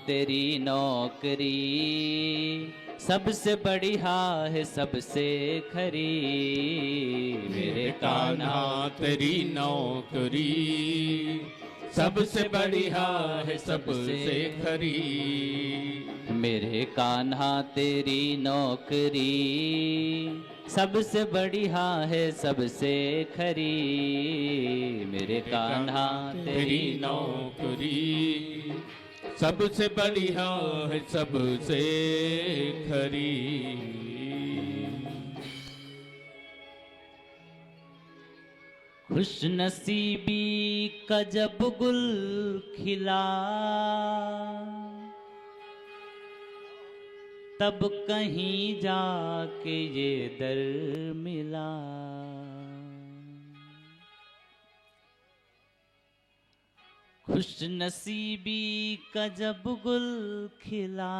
तेरी नौकरी सबसे बढ़िया है, सबसे खरी। मेरे कान्हा तेरी नौकरी सबसे बढ़िया है, सबसे खरी। मेरे कान्हा तेरी नौकरी सबसे बढ़िया है, सबसे खरी। मेरे कान्हा तेरी नौकरी सबसे बढ़िया है, सबसे खरी। खुश नसीबी का जब गुल खिला, तब कहीं जाके ये दर मिला। खुश नसीबी का जब गुल खिला,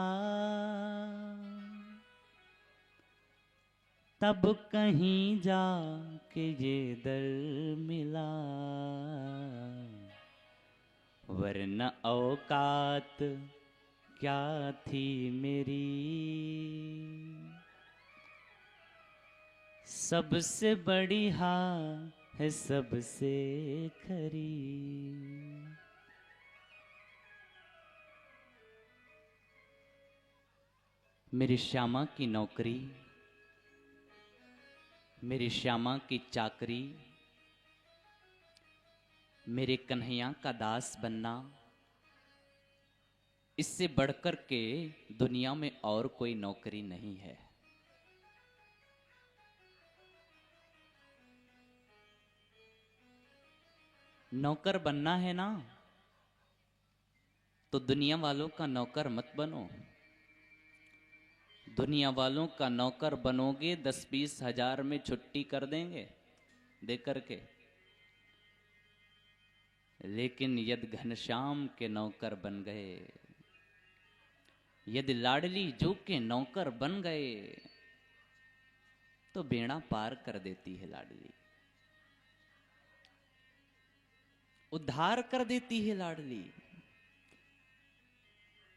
तब कहीं जाके ये दर मिला। वरना औकात क्या थी मेरी, सबसे बढ़िया है, सबसे खरी। मेरी श्यामा की नौकरी, मेरी श्यामा की चाकरी, मेरे कन्हैया का दास बनना, इससे बढ़कर के दुनिया में और कोई नौकरी नहीं है। नौकर बनना है ना, तो दुनिया वालों का नौकर मत बनो। दुनिया वालों का नौकर बनोगे 10-20 हजार में छुट्टी कर देंगे दे करके। लेकिन यदि घनश्याम के नौकर बन गए, यदि लाडली जो के नौकर बन गए, तो बेड़ा पार कर देती है लाडली, उद्धार कर देती है लाडली।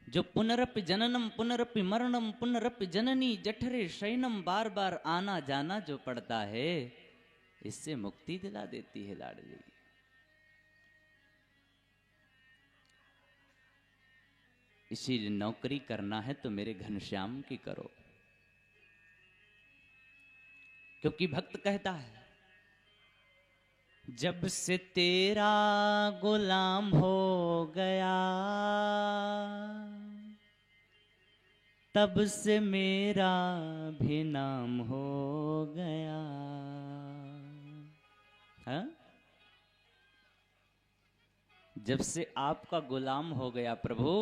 जो पुनरपि जननम पुनरपि मरणम पुनरपि जननी जठरे शयनम, बार बार आना जाना जो पड़ता है, इससे मुक्ति दिला देती है लाडली। इसीलिए नौकरी करना है तो मेरे घनश्याम की करो, क्योंकि भक्त कहता है, जब से तेरा गुलाम हो गया, तब से मेरा भी नाम हो गया। हा? जब से आपका गुलाम हो गया प्रभु,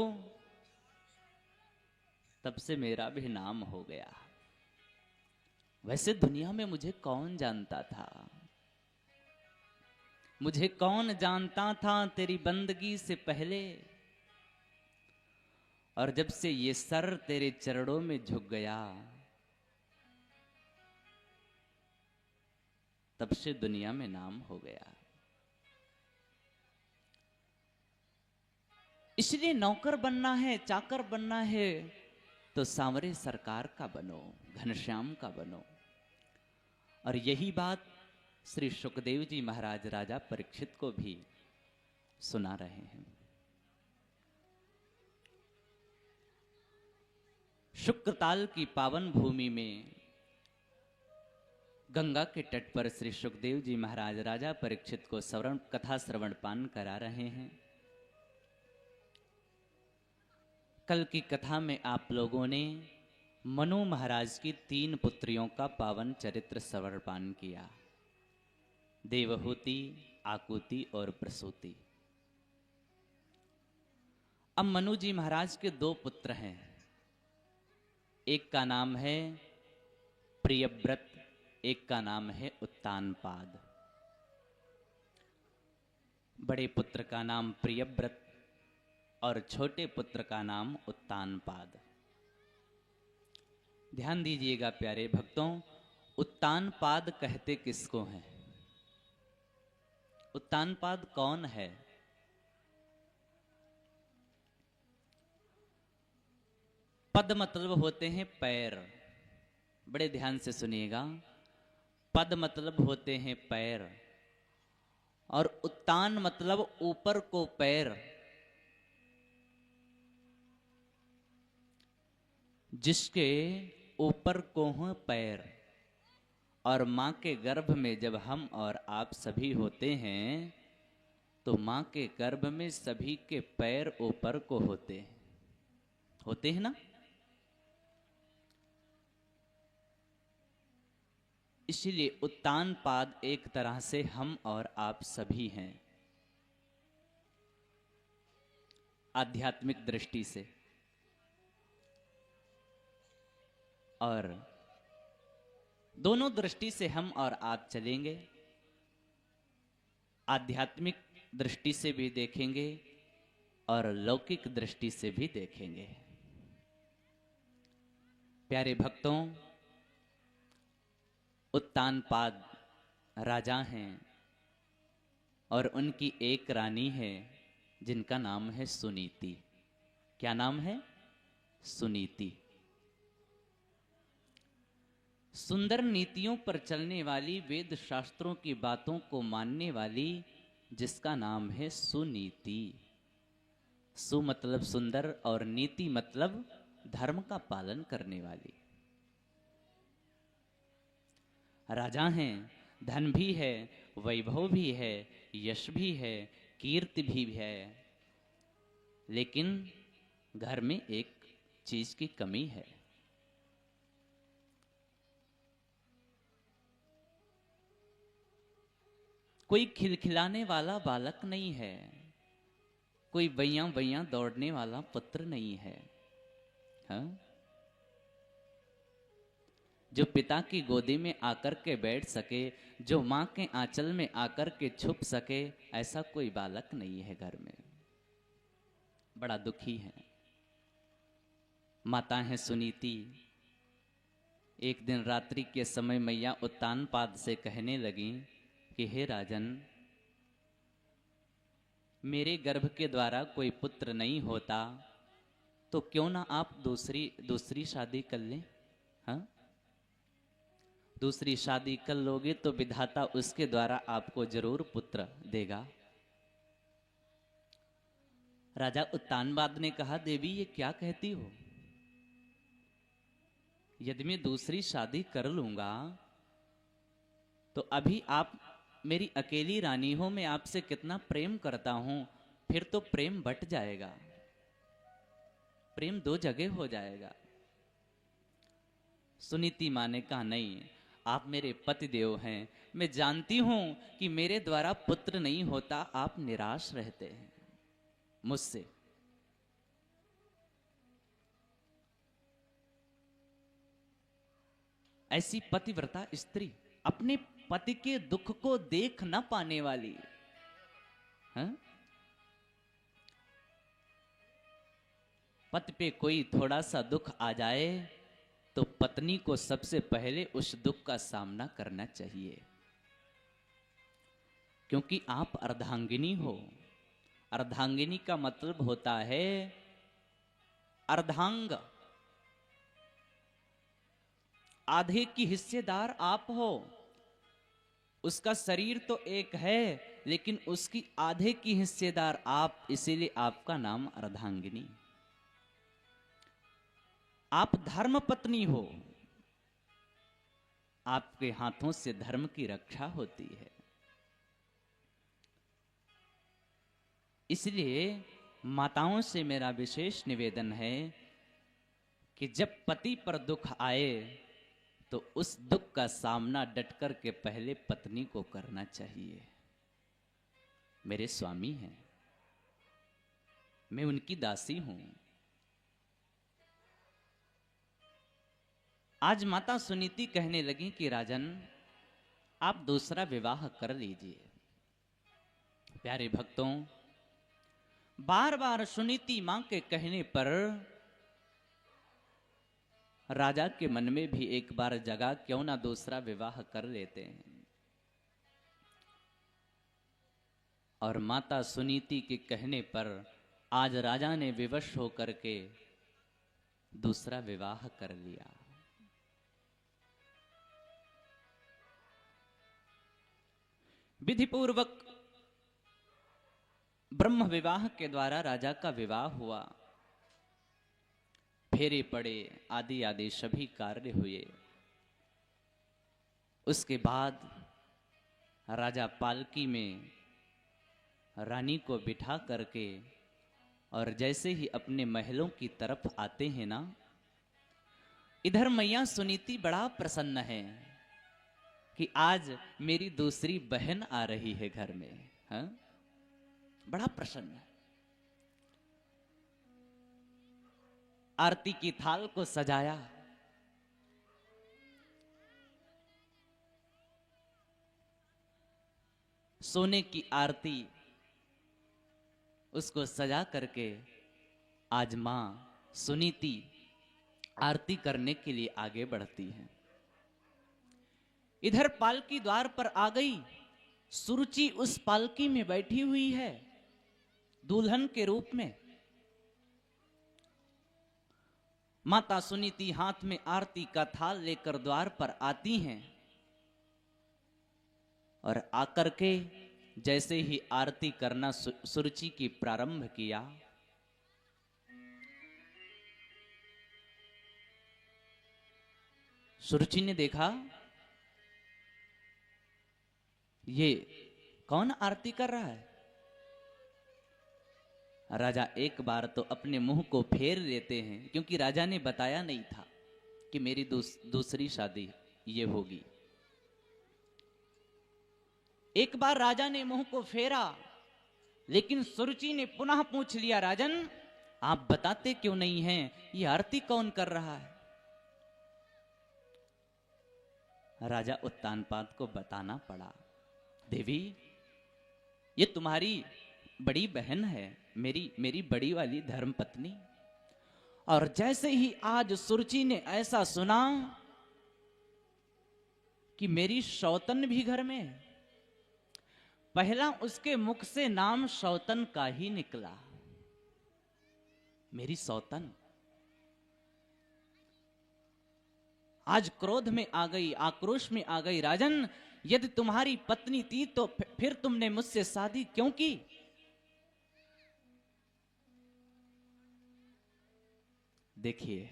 तब से मेरा भी नाम हो गया। वैसे दुनिया में मुझे कौन जानता था, मुझे कौन जानता था तेरी बंदगी से पहले। और जब से ये सर तेरे चरणों में झुक गया, तब से दुनिया में नाम हो गया। इसलिए नौकर बनना है, चाकर बनना है, तो सांवरे सरकार का बनो, घनश्याम का बनो। और यही बात श्री सुखदेव जी महाराज राजा परीक्षित को भी सुना रहे हैं। शुक्रताल की पावन भूमि में गंगा के तट पर श्री सुखदेव जी महाराज राजा परीक्षित को कथा श्रवण पान करा रहे हैं। कल की कथा में आप लोगों ने मनु महाराज की 3 पुत्रियों का पावन चरित्र श्रवण पान किया, देवहूति, आकुति और प्रसूति। अब मनु जी महाराज के 2 पुत्र हैं, एक का नाम है प्रियव्रत, एक का नाम है उत्तानपाद। बड़े पुत्र का नाम प्रियव्रत और छोटे पुत्र का नाम उत्तानपाद। ध्यान दीजिएगा प्यारे भक्तों, उत्तानपाद कहते किसको हैं? उत्तानपाद कौन है? पद मतलब होते हैं पैर, बड़े ध्यान से सुनिएगा। पद मतलब होते हैं पैर, और उत्तान मतलब ऊपर को पैर। जिसके ऊपर को हों पैर, और मां के गर्भ में जब हम और आप सभी होते हैं तो मां के गर्भ में सभी के पैर ऊपर को होते हैं ना। इसीलिए उत्तान पाद एक तरह से हम और आप सभी हैं आध्यात्मिक दृष्टि से। और दोनों दृष्टि से हम और आप चलेंगे। आध्यात्मिक दृष्टि से भी देखेंगे और लौकिक दृष्टि से भी देखेंगे। प्यारे भक्तों, उत्तानपाद राजा हैं और उनकी एक रानी है जिनका नाम है सुनीति। क्या नाम है? सुनीति। सुंदर नीतियों पर चलने वाली, वेद शास्त्रों की बातों को मानने वाली, जिसका नाम है सुनीति। सु मतलब सुंदर और नीति मतलब धर्म का पालन करने वाली। राजा हैं, धन भी है, वैभव भी है, यश भी है, कीर्ति भी है, लेकिन घर में एक चीज की कमी है। कोई खिलखिलाने वाला बालक नहीं है, कोई बैयां बैयां दौड़ने वाला पुत्र नहीं है। हाँ? जो पिता की गोदी में आकर के बैठ सके, जो मां के आंचल में आकर के छुप सके, ऐसा कोई बालक नहीं है घर में। बड़ा दुखी है। माता है सुनीति। एक दिन रात्रि के समय मैया उत्तानपाद से कहने लगी कि हे राजन, मेरे गर्भ के द्वारा कोई पुत्र नहीं होता तो क्यों ना आप दूसरी शादी कर लें। हाँ? दूसरी शादी कर लोगे तो विधाता उसके द्वारा आपको जरूर पुत्र देगा। राजा उत्तानपाद ने कहा, देवी ये क्या कहती हो? यदि मैं दूसरी शादी कर लूंगा तो अभी आप मेरी अकेली रानी हो, मैं आपसे कितना प्रेम करता हूं, फिर तो प्रेम बट जाएगा, प्रेम दो जगह हो जाएगा। सुनीति मां ने कहा, नहीं, आप मेरे पतिदेव हैं, मैं जानती हूं कि मेरे द्वारा पुत्र नहीं होता, आप निराश रहते हैं मुझसे। ऐसी पतिव्रता स्त्री, अपने पति के दुख को देख न पाने वाली। हाँ? पति पे कोई थोड़ा सा दुख आ जाए तो पत्नी को सबसे पहले उस दुख का सामना करना चाहिए, क्योंकि आप अर्धांगिनी हो। अर्धांगिनी का मतलब होता है अर्धांग, आधे की हिस्सेदार आप हो। उसका शरीर तो एक है लेकिन उसकी आधे की हिस्सेदार आप, इसीलिए आपका नाम अर्धांगिनी। आप धर्म पत्नी हो, आपके हाथों से धर्म की रक्षा होती है। इसलिए माताओं से मेरा विशेष निवेदन है कि जब पति पर दुख आए तो उस दुख का सामना डट कर के पहले पत्नी को करना चाहिए। मेरे स्वामी हैं, मैं उनकी दासी हूं। आज माता सुनीति कहने लगी कि राजन, आप दूसरा विवाह कर लीजिए। प्यारे भक्तों, बार बार सुनीति मां के कहने पर राजा के मन में भी एक बार जगा, क्यों ना दूसरा विवाह कर लेते हैं। और माता सुनीति के कहने पर आज राजा ने विवश होकर के दूसरा विवाह कर लिया। विधिपूर्वक ब्रह्म विवाह के द्वारा राजा का विवाह हुआ। फेरे पड़े, आदि आदि सभी कार्य हुए। उसके बाद राजा पालकी में रानी को बिठा करके और जैसे ही अपने महलों की तरफ आते हैं ना, इधर मैया सुनीति बड़ा प्रसन्न है कि आज मेरी दूसरी बहन आ रही है घर में। हाँ, बड़ा प्रसन्न है। आरती की थाल को सजाया, सोने की आरती उसको सजा करके आज मां सुनीति आरती करने के लिए आगे बढ़ती है। इधर पालकी द्वार पर आ गई। सुरुचि उस पालकी में बैठी हुई है दुल्हन के रूप में। माता सुनीति हाथ में आरती का थाल लेकर द्वार पर आती हैं और आकर के जैसे ही आरती करना सुरुचि की प्रारंभ किया, सुरुचि ने देखा ये कौन आरती कर रहा है। राजा एक बार तो अपने मुंह को फेर लेते हैं, क्योंकि राजा ने बताया नहीं था कि मेरी दूसरी शादी ये होगी। एक बार राजा ने मुंह को फेरा, लेकिन सुरुचि ने पुनः पूछ लिया, राजन आप बताते क्यों नहीं हैं, ये आरती कौन कर रहा है। राजा उत्तानपाद को बताना पड़ा, देवी ये तुम्हारी बड़ी बहन है, मेरी बड़ी वाली धर्मपत्नी। और जैसे ही आज सुरुचि ने ऐसा सुना कि मेरी सौतन भी घर में है, पहला उसके मुख से नाम सौतन का ही निकला, मेरी सौतन। आज क्रोध में आ गई, आक्रोश में आ गई, राजन यदि तुम्हारी पत्नी थी तो फिर तुमने मुझसे शादी क्यों की। देखिए,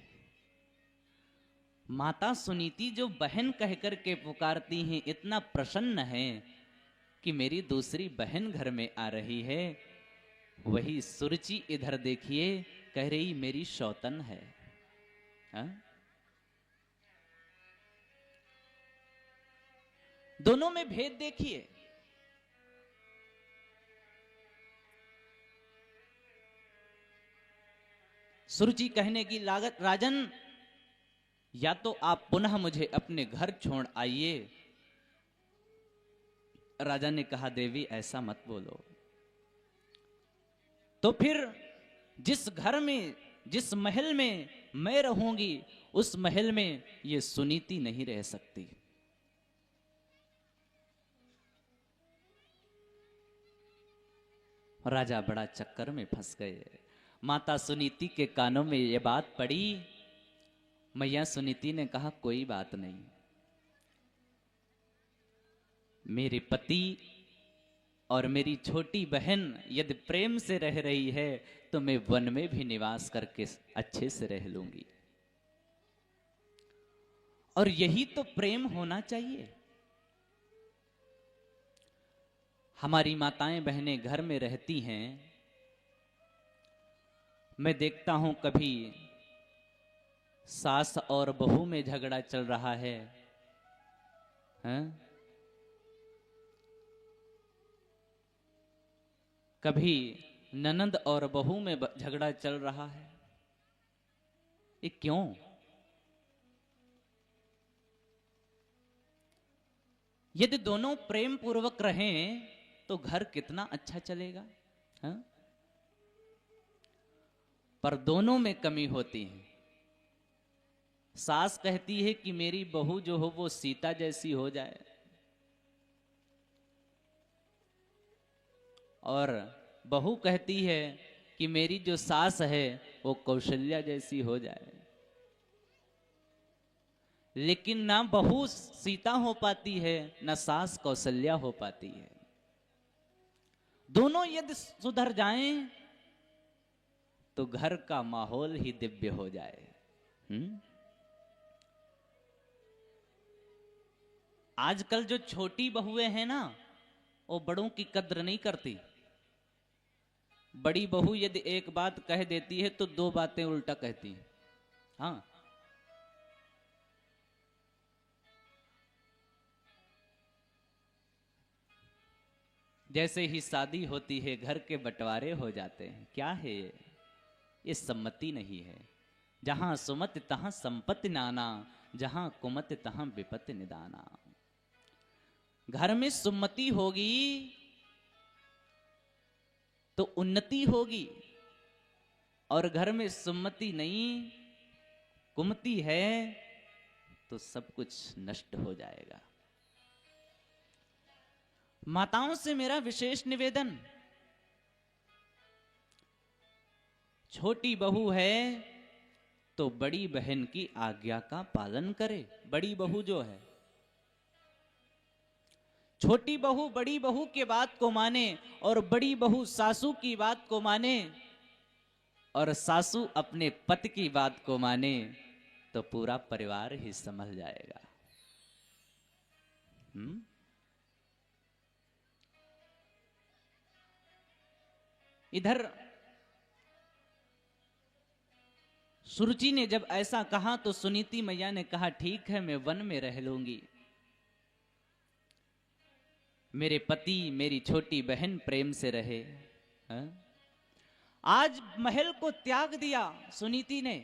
माता सुनीति जो बहन कहकर के पुकारती हैं, इतना प्रसन्न है कि मेरी दूसरी बहन घर में आ रही है। वही सुरुचि इधर देखिए कह रही मेरी सौतन है। हा? दोनों में भेद देखिए। सुरुचि कहने की लागत, राजन या तो आप पुनः मुझे अपने घर छोड़ आइए। राजा ने कहा, देवी ऐसा मत बोलो। तो फिर जिस घर में, जिस महल में मैं रहूंगी, उस महल में ये सुनीति नहीं रह सकती। राजा बड़ा चक्कर में फंस गए। माता सुनीति के कानों में यह बात पड़ी। मैया सुनीति ने कहा, कोई बात नहीं, मेरे पति और मेरी छोटी बहन यदि प्रेम से रह रही है तो मैं वन में भी निवास करके अच्छे से रह लूंगी। और यही तो प्रेम होना चाहिए। हमारी माताएं बहनें घर में रहती हैं, मैं देखता हूं कभी सास और बहू में झगड़ा चल रहा है, हैं? कभी ननद और बहू में झगड़ा चल रहा है। ये क्यों? यदि दोनों प्रेम पूर्वक रहें तो घर कितना अच्छा चलेगा, हा? पर दोनों में कमी होती है। सास कहती है कि मेरी बहू जो हो वो सीता जैसी हो जाए, और बहू कहती है कि मेरी जो सास है वो कौशल्या जैसी हो जाए। लेकिन ना बहू सीता हो पाती है, ना सास कौशल्या हो पाती है। दोनों यदि सुधर जाएं तो घर का माहौल ही दिव्य हो जाए। आजकल जो छोटी बहुएं हैं ना, वो बड़ों की कद्र नहीं करती। बड़ी बहू यदि एक बात कह देती है तो दो बातें उल्टा कहती है। हाँ, जैसे ही शादी होती है घर के बंटवारे हो जाते हैं। क्या है ये सम्मति नहीं है। जहां सुमत तहां संपत्ति नाना, जहां कुमत तहां विपत्ति निदाना। घर में सुमति होगी तो उन्नति होगी, और घर में सुमति नहीं, कुमति है तो सब कुछ नष्ट हो जाएगा। माताओं से मेरा विशेष निवेदन, छोटी बहू है तो बड़ी बहन की आज्ञा का पालन करे। बड़ी बहू जो है, छोटी बहू बड़ी बहू के बात को माने, और बड़ी बहू सासू की बात को माने, और सासू अपने पति की बात को माने, तो पूरा परिवार ही संभल जाएगा। इधर सुरुचि ने जब ऐसा कहा तो सुनीति मैया ने कहा, ठीक है मैं वन में रह लूंगी, मेरे पति मेरी छोटी बहन प्रेम से रहे। आज महल को त्याग दिया सुनीति ने,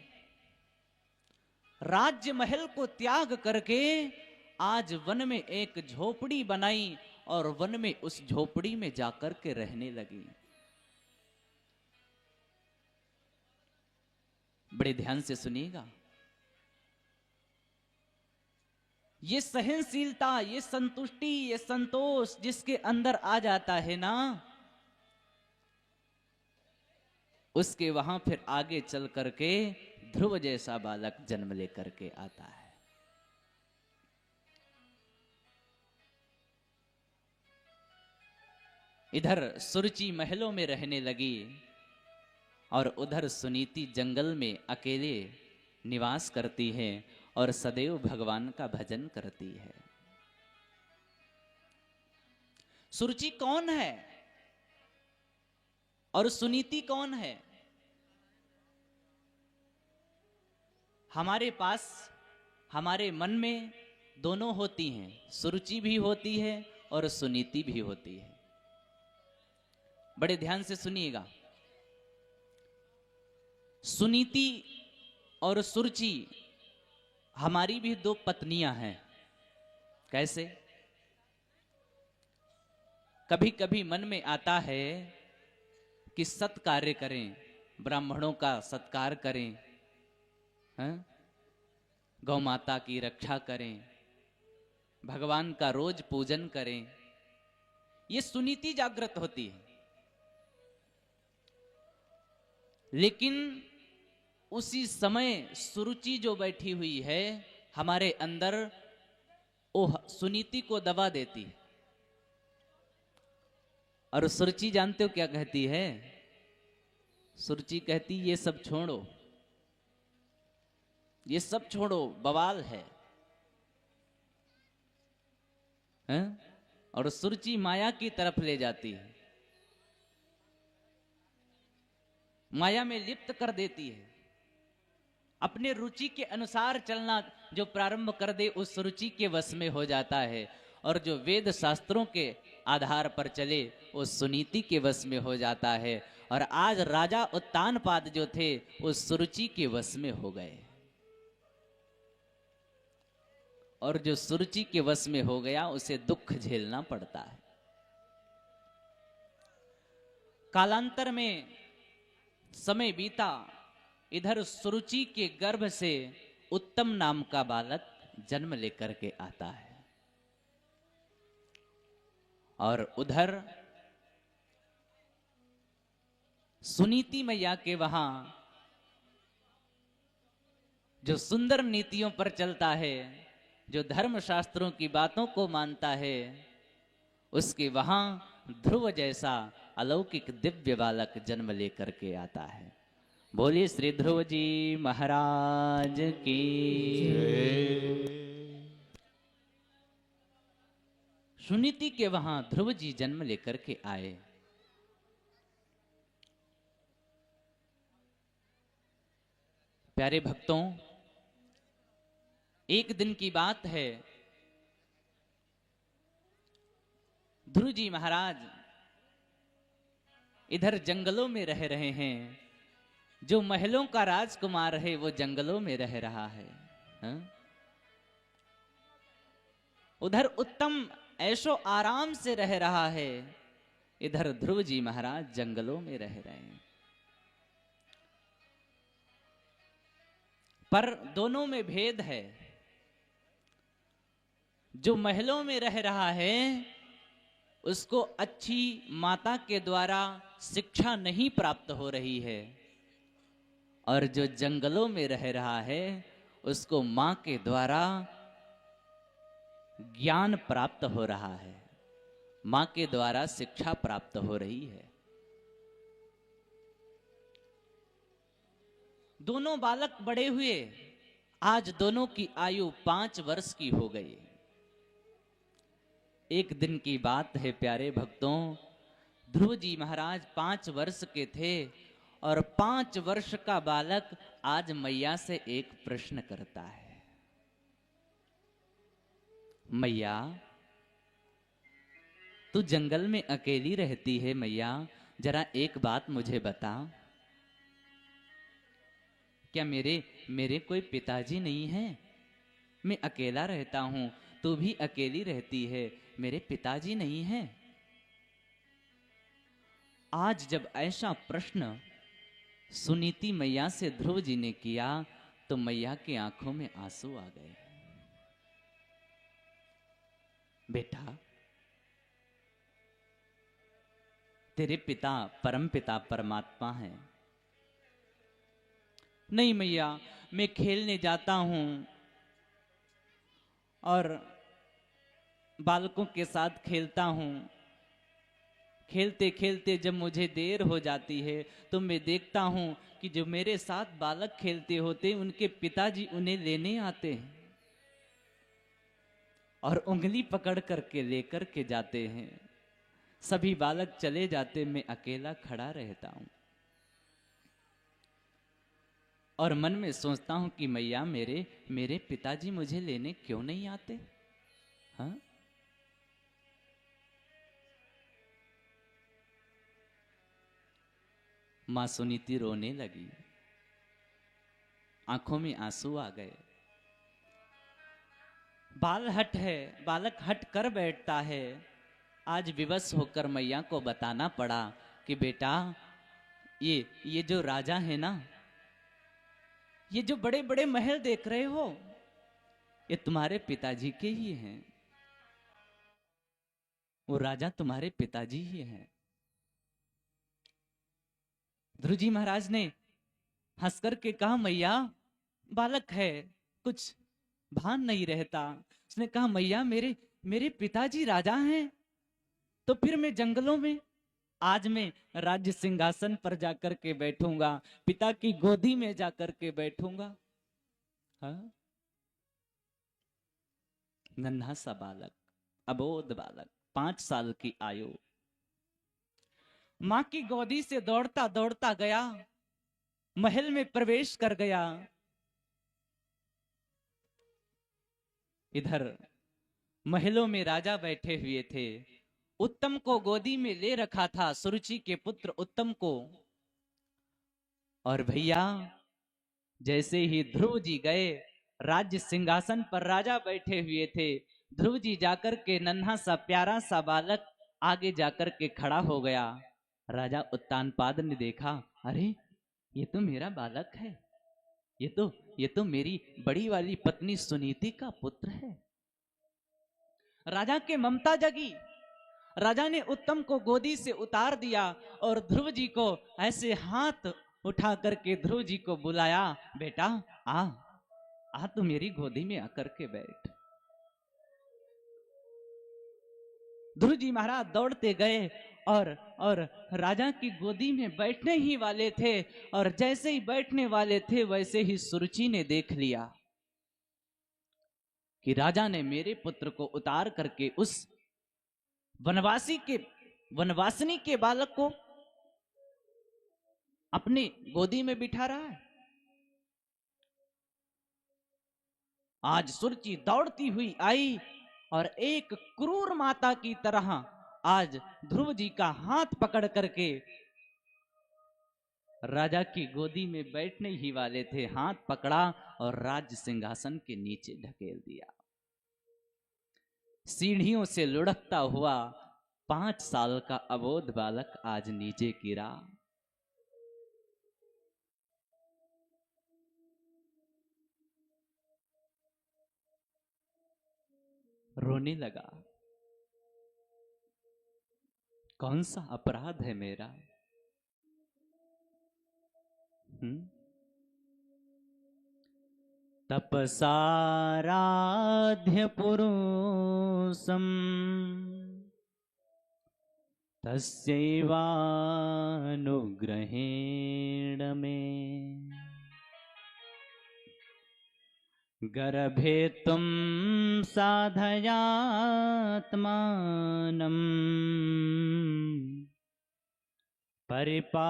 राज्य महल को त्याग करके आज वन में एक झोपड़ी बनाई, और वन में उस झोपड़ी में जाकर के रहने लगी। बड़े ध्यान से सुनिएगा, ये सहनशीलता, ये संतुष्टि, ये संतोष जिसके अंदर आ जाता है ना, उसके वहां फिर आगे चल करके ध्रुव जैसा बालक जन्म लेकर के आता है। इधर सुरुचि महलों में रहने लगी, और उधर सुनीति जंगल में अकेले निवास करती है और सदैव भगवान का भजन करती है। सुरुचि कौन है और सुनीति कौन है? हमारे पास, हमारे मन में दोनों होती हैं, सुरुचि भी होती है और सुनीति भी होती है। बड़े ध्यान से सुनिएगा, सुनीति और सुरुचि हमारी भी दो पत्नियां हैं। कैसे? कभी कभी मन में आता है कि सत्कार्य करें, ब्राह्मणों का सत्कार करें, गौ माता की रक्षा करें, भगवान का रोज पूजन करें। ये सुनीति जागृत होती है। लेकिन उसी समय सुरुचि जो बैठी हुई है हमारे अंदर, वो सुनीति को दबा देती है। और सुरुचि जानते हो क्या कहती है? सुरुचि कहती, ये सब छोड़ो, ये सब छोड़ो, बवाल है। और सुरुचि माया की तरफ ले जाती है, माया में लिप्त कर देती है। अपने रुचि के अनुसार चलना जो प्रारंभ कर दे, उस रुचि के वश में हो जाता है। और जो वेद शास्त्रों के आधार पर चले, वो सुनीति के वश में हो जाता है। और आज राजा उत्तानपाद जो थे, वो सुरुचि के वश में हो गए। और जो सुरुचि के वश में हो गया, उसे दुख झेलना पड़ता है। कालांतर में समय बीता, इधर सुरुचि के गर्भ से उत्तम नाम का बालक जन्म लेकर के आता है, और उधर सुनीति मैया के वहां जो सुंदर नीतियों पर चलता है, जो धर्म शास्त्रों की बातों को मानता है, उसके वहां ध्रुव जैसा अलौकिक दिव्य बालक जन्म लेकर के आता है। बोलिए श्री ध्रुव जी महाराज की। सुनीति के वहां ध्रुव जी जन्म लेकर के आए। प्यारे भक्तों, एक दिन की बात है, ध्रुव जी महाराज इधर जंगलों में रह रहे हैं। जो महलों का राजकुमार है वो जंगलों में रह रहा है, हा? उधर उत्तम ऐशो आराम से रह रहा है, इधर ध्रुव जी महाराज जंगलों में रह रहे हैं। पर दोनों में भेद है। जो महलों में रह रहा है उसको अच्छी माता के द्वारा शिक्षा नहीं प्राप्त हो रही है, और जो जंगलों में रह रहा है उसको मां के द्वारा ज्ञान प्राप्त हो रहा है, मां के द्वारा शिक्षा प्राप्त हो रही है। दोनों बालक बड़े हुए, आज दोनों की आयु 5 वर्ष की हो गई। एक दिन की बात है प्यारे भक्तों, ध्रुव जी महाराज 5 वर्ष के थे, और 5 वर्ष का बालक आज मैया से एक प्रश्न करता है। मैया, तू जंगल में अकेली रहती है, मैया जरा एक बात मुझे बता, क्या मेरे कोई पिताजी नहीं है? मैं अकेला रहता हूं, तू भी अकेली रहती है, मेरे पिताजी नहीं है? आज जब ऐसा प्रश्न सुनीति मैया से ध्रुव जी ने किया तो मैया की आंखों में आंसू आ गए। बेटा, तेरे पिता परम पिता परमात्मा हैं। नहीं मैया, मैं खेलने जाता हूं और बालकों के साथ खेलता हूं। खेलते खेलते जब मुझे देर हो जाती है तो मैं देखता हूं कि जो मेरे साथ बालक खेलते होते उनके पिताजी उन्हें लेने आते हैं और उंगली पकड़ करके लेकर के जाते हैं। सभी बालक चले जाते, मैं अकेला खड़ा रहता हूं और मन में सोचता हूं कि मैया मेरे पिताजी मुझे लेने क्यों नहीं आते? हाँ? मां सुनीति रोने लगी, आंखों में आंसू आ गए। बालक हट कर बैठता है। आज विवश होकर मैया को बताना पड़ा कि बेटा, ये जो राजा है ना, ये जो बड़े बड़े महल देख रहे हो, ये तुम्हारे पिताजी के ही हैं। वो राजा तुम्हारे पिताजी ही हैं। ध्रुव जी महाराज ने हंस करके कहा, मैया बालक है, कुछ भान नहीं रहता। उसने कहा, मैया मेरे पिताजी राजा हैं, तो फिर मैं जंगलों में, आज मैं राज्य सिंहासन पर जाकर के बैठूंगा, पिता की गोदी में जाकर के बैठूंगा। हाँ? नन्हा सा बालक, अबोध बालक, 5 साल की आयु, मां की गोदी से दौड़ता दौड़ता गया, महल में प्रवेश कर गया। इधर महलों में राजा बैठे हुए थे। उत्तम को गोदी में ले रखा था, सुरुचि के पुत्र उत्तम को। और भैया, जैसे ही ध्रुव जी गए, राज्य सिंहासन पर राजा बैठे हुए थे, ध्रुव जी जाकर के नन्हा सा प्यारा सा बालक आगे जाकर के खड़ा हो गया। राजा उत्तानपाद ने देखा, अरे ये तो मेरा बालक है, ये तो मेरी बड़ी वाली पत्नी सुनीति का पुत्र है। राजा के ममता जगी। राजा ने उत्तम को गोदी से उतार दिया और ध्रुव जी को ऐसे हाथ उठा करके ध्रुव जी को बुलाया, बेटा आ तू मेरी गोदी में आकर के बैठ। ध्रुव जी महाराज दौड़ते गए और राजा की गोदी में बैठने ही वाले थे, और जैसे ही बैठने वाले थे वैसे ही सुरुचि ने देख लिया कि राजा ने मेरे पुत्र को उतार करके उस वनवासिनी के बालक को अपनी गोदी में बिठा रहा है। आज सुरुचि दौड़ती हुई आई और एक क्रूर माता की तरह आज ध्रुव जी का हाथ पकड़ करके राजा की गोदी में बैठने ही वाले थे, हाथ पकड़ा और राज सिंहासन के नीचे ढकेल दिया। सीढ़ियों से लुढ़कता हुआ 5 साल का अबोध बालक आज नीचे गिरा। रोने लगा, कौन सा अपराध है मेरा? तपसाराध्य पुरुषम तस्यैवानुग्रहेण मे गर्भे त्वं साधयात्मानं परिपाह्यनुशासनम्।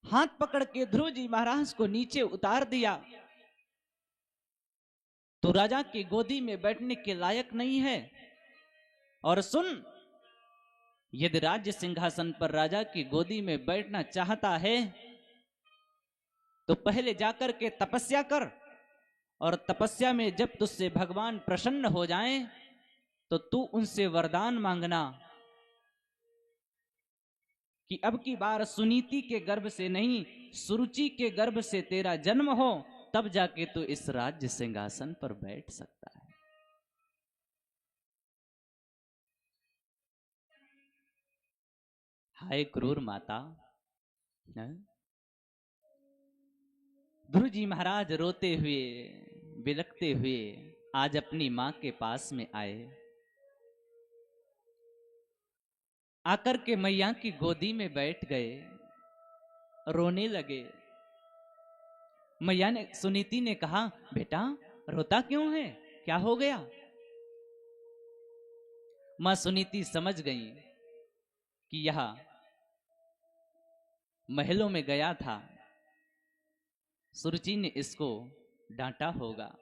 हाथ पकड़ के ध्रुव जी महाराज को नीचे उतार दिया। तो राजा की गोदी में बैठने के लायक नहीं है। और सुन, यदि राज्य सिंहासन पर राजा की गोदी में बैठना चाहता है तो पहले जाकर के तपस्या कर, और तपस्या में जब तुझसे भगवान प्रसन्न हो जाएं तो तू उनसे वरदान मांगना कि अब की बार सुनीति के गर्भ से नहीं, सुरुचि के गर्भ से तेरा जन्म हो, तब जाके तू इस राज्य सिंहासन पर बैठ सकता है। हाय क्रूर माता! ध्रुव जी महाराज रोते हुए बिलखते हुए आज अपनी मां के पास में आए। आकर के मैया की गोदी में बैठ गए, रोने लगे। मैया ने, सुनीति ने कहा, बेटा रोता क्यों है, क्या हो गया? मां सुनीति समझ गई कि यह महलों में गया था, सुरुचि ने इसको डांटा होगा।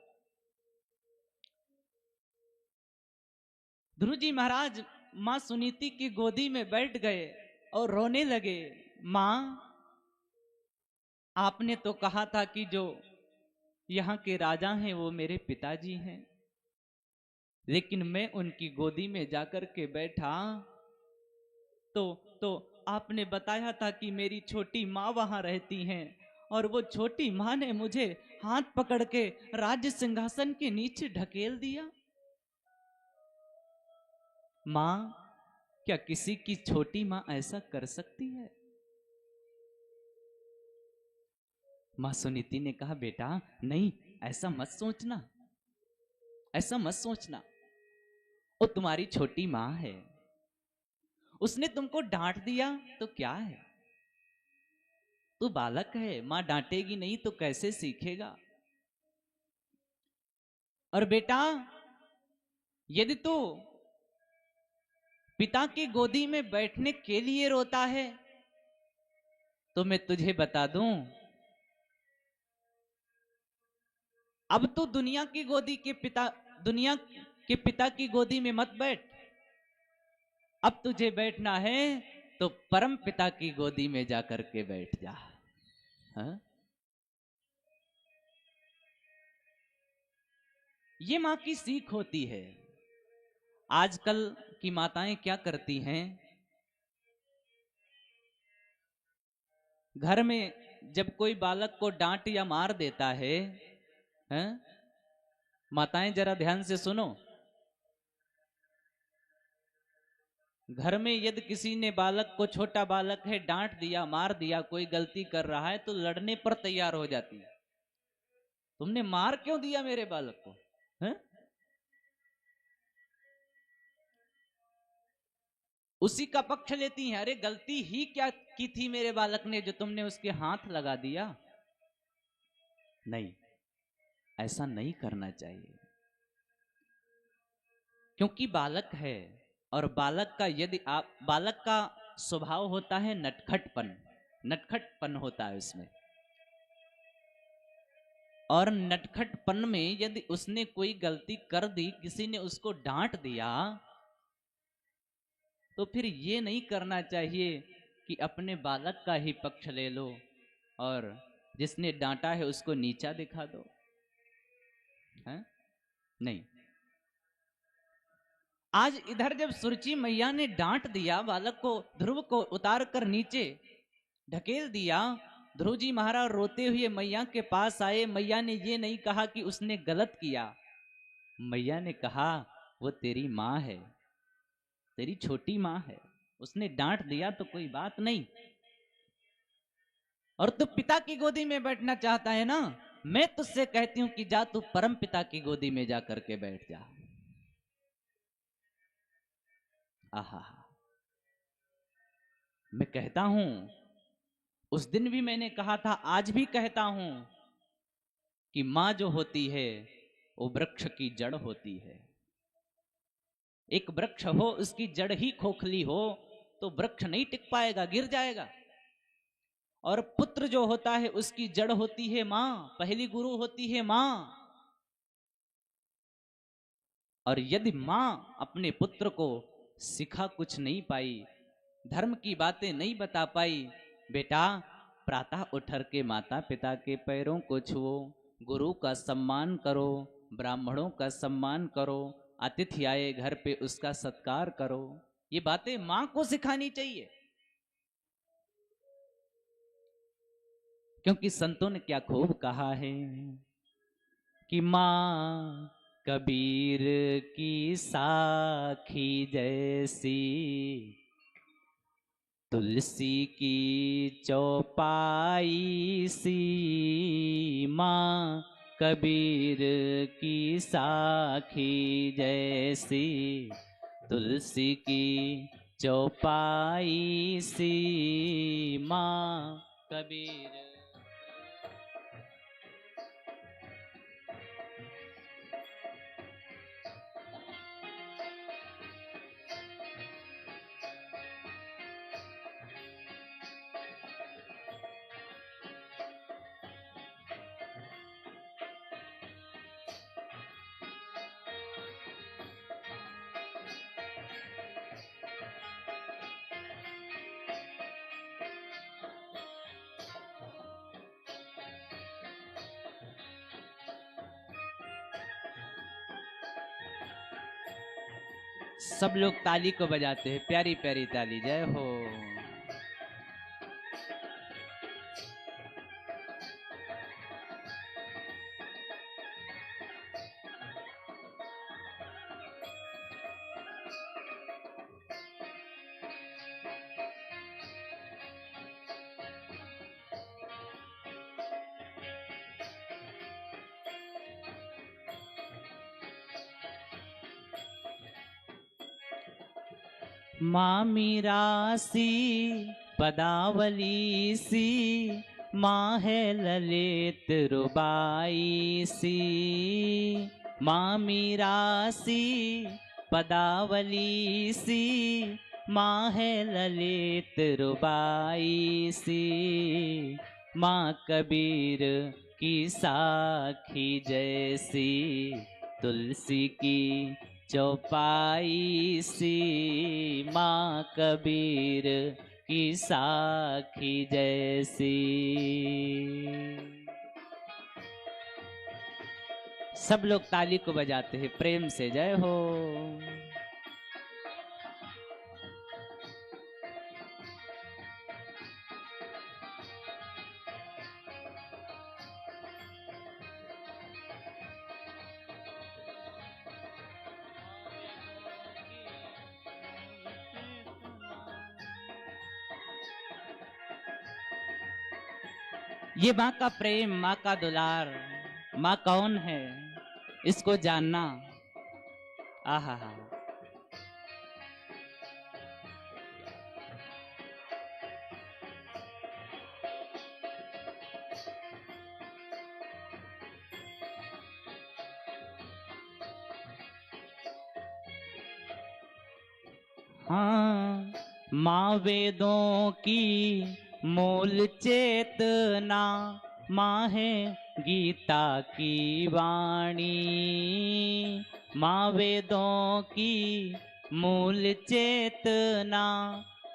ध्रुव जी महाराज मां सुनीति की गोदी में बैठ गए और रोने लगे। मां, आपने तो कहा था कि जो यहाँ के राजा हैं वो मेरे पिताजी हैं, लेकिन मैं उनकी गोदी में जाकर के बैठा तो आपने बताया था कि मेरी छोटी माँ वहां रहती हैं, और वो छोटी माँ ने मुझे हाथ पकड़ के राज्य सिंहासन के नीचे ढकेल दिया। माँ, क्या किसी की छोटी माँ ऐसा कर सकती है? मां सुनीति ने कहा, बेटा नहीं, ऐसा मत सोचना, ऐसा मत सोचना। वो तुम्हारी छोटी मां है, उसने तुमको डांट दिया तो क्या है, तू बालक है, मां डांटेगी नहीं तो कैसे सीखेगा? और बेटा, यदि तू पिता की गोदी में बैठने के लिए रोता है तो मैं तुझे बता दूं, अब तू दुनिया की पिता की गोदी में मत बैठ। अब तुझे बैठना है तो परम पिता की गोदी में जाकर के बैठ जा। हा? ये मां की सीख होती है। आजकल की माताएं क्या करती हैं, घर में जब कोई बालक को डांट या मार देता है, माताएं जरा ध्यान से सुनो, घर में यदि किसी ने बालक को, छोटा बालक है, डांट दिया, मार दिया, कोई गलती कर रहा है तो लड़ने पर तैयार हो जाती है। तुमने मार क्यों दिया मेरे बालक को? हैं? उसी का पक्ष लेती हैं। अरे गलती ही क्या की थी मेरे बालक ने जो तुमने उसके हाथ लगा दिया? नहीं, ऐसा नहीं करना चाहिए, क्योंकि बालक है और बालक का यदि आप बालक का स्वभाव होता है नटखटपन, नटखटपन होता है उसमें, और नटखटपन में यदि उसने कोई गलती कर दी, किसी ने उसको डांट दिया, तो फिर ये नहीं करना चाहिए कि अपने बालक का ही पक्ष ले लो और जिसने डांटा है उसको नीचा दिखा दो, है? नहीं। आज इधर जब सुरुचि मैया ने डांट दिया बालक को, ध्रुव को उतार कर नीचे ढकेल दिया, ध्रुव जी महाराज रोते हुए मैया के पास आए। मैया ने ये नहीं कहा कि उसने गलत किया, मैया ने कहा वो तेरी माँ है, तेरी छोटी माँ है, उसने डांट दिया तो कोई बात नहीं। और तू पिता की गोदी में बैठना चाहता है ना, मैं तुझसे कहती हूं कि जा तू परम पिता की गोदी में जा करके बैठ जा। आहा, मैं कहता हूं, उस दिन भी मैंने कहा था, आज भी कहता हूं कि मां जो होती है वो वृक्ष की जड़ होती है। एक वृक्ष हो, उसकी जड़ ही खोखली हो तो वृक्ष नहीं टिक पाएगा, गिर जाएगा। और पुत्र जो होता है उसकी जड़ होती है मां, पहली गुरु होती है मां। और यदि मां अपने पुत्र को सिखा कुछ नहीं पाई, धर्म की बातें नहीं बता पाई, बेटा प्रातः उठर के माता पिता के पैरों को छुओ, गुरु का सम्मान करो, ब्राह्मणों का सम्मान करो, अतिथि आए घर पे उसका सत्कार करो, ये बातें मां को सिखानी चाहिए। क्योंकि संतों ने क्या खूब कहा है कि मां कबीर की साखी जैसी, तुलसी की चौपाई सी, मां कबीर की साखी जैसी, तुलसी की चौपाई सी, मां कबीर। सब लोग ताली को बजाते हैं, प्यारी प्यारी ताली, जय हो। माँ मीरासी पदावली सी, माँ है ललित रुबाई सी, माँ मीरासी पदावली सी, माँ है ललित रुबाई सी, माँ कबीर की साखी जैसी, तुलसी की चौपाई सी, माँ कबीर की साखी जैसी। सब लोग ताली को बजाते हैं प्रेम से, जय हो। ये माँ का प्रेम, माँ का दुलार, माँ कौन है इसको जानना। आहा हा। हाँ, माँ वेदों की मूल चेतना, माँ है गीता की वाणी। माँ वेदों की मूल चेतना,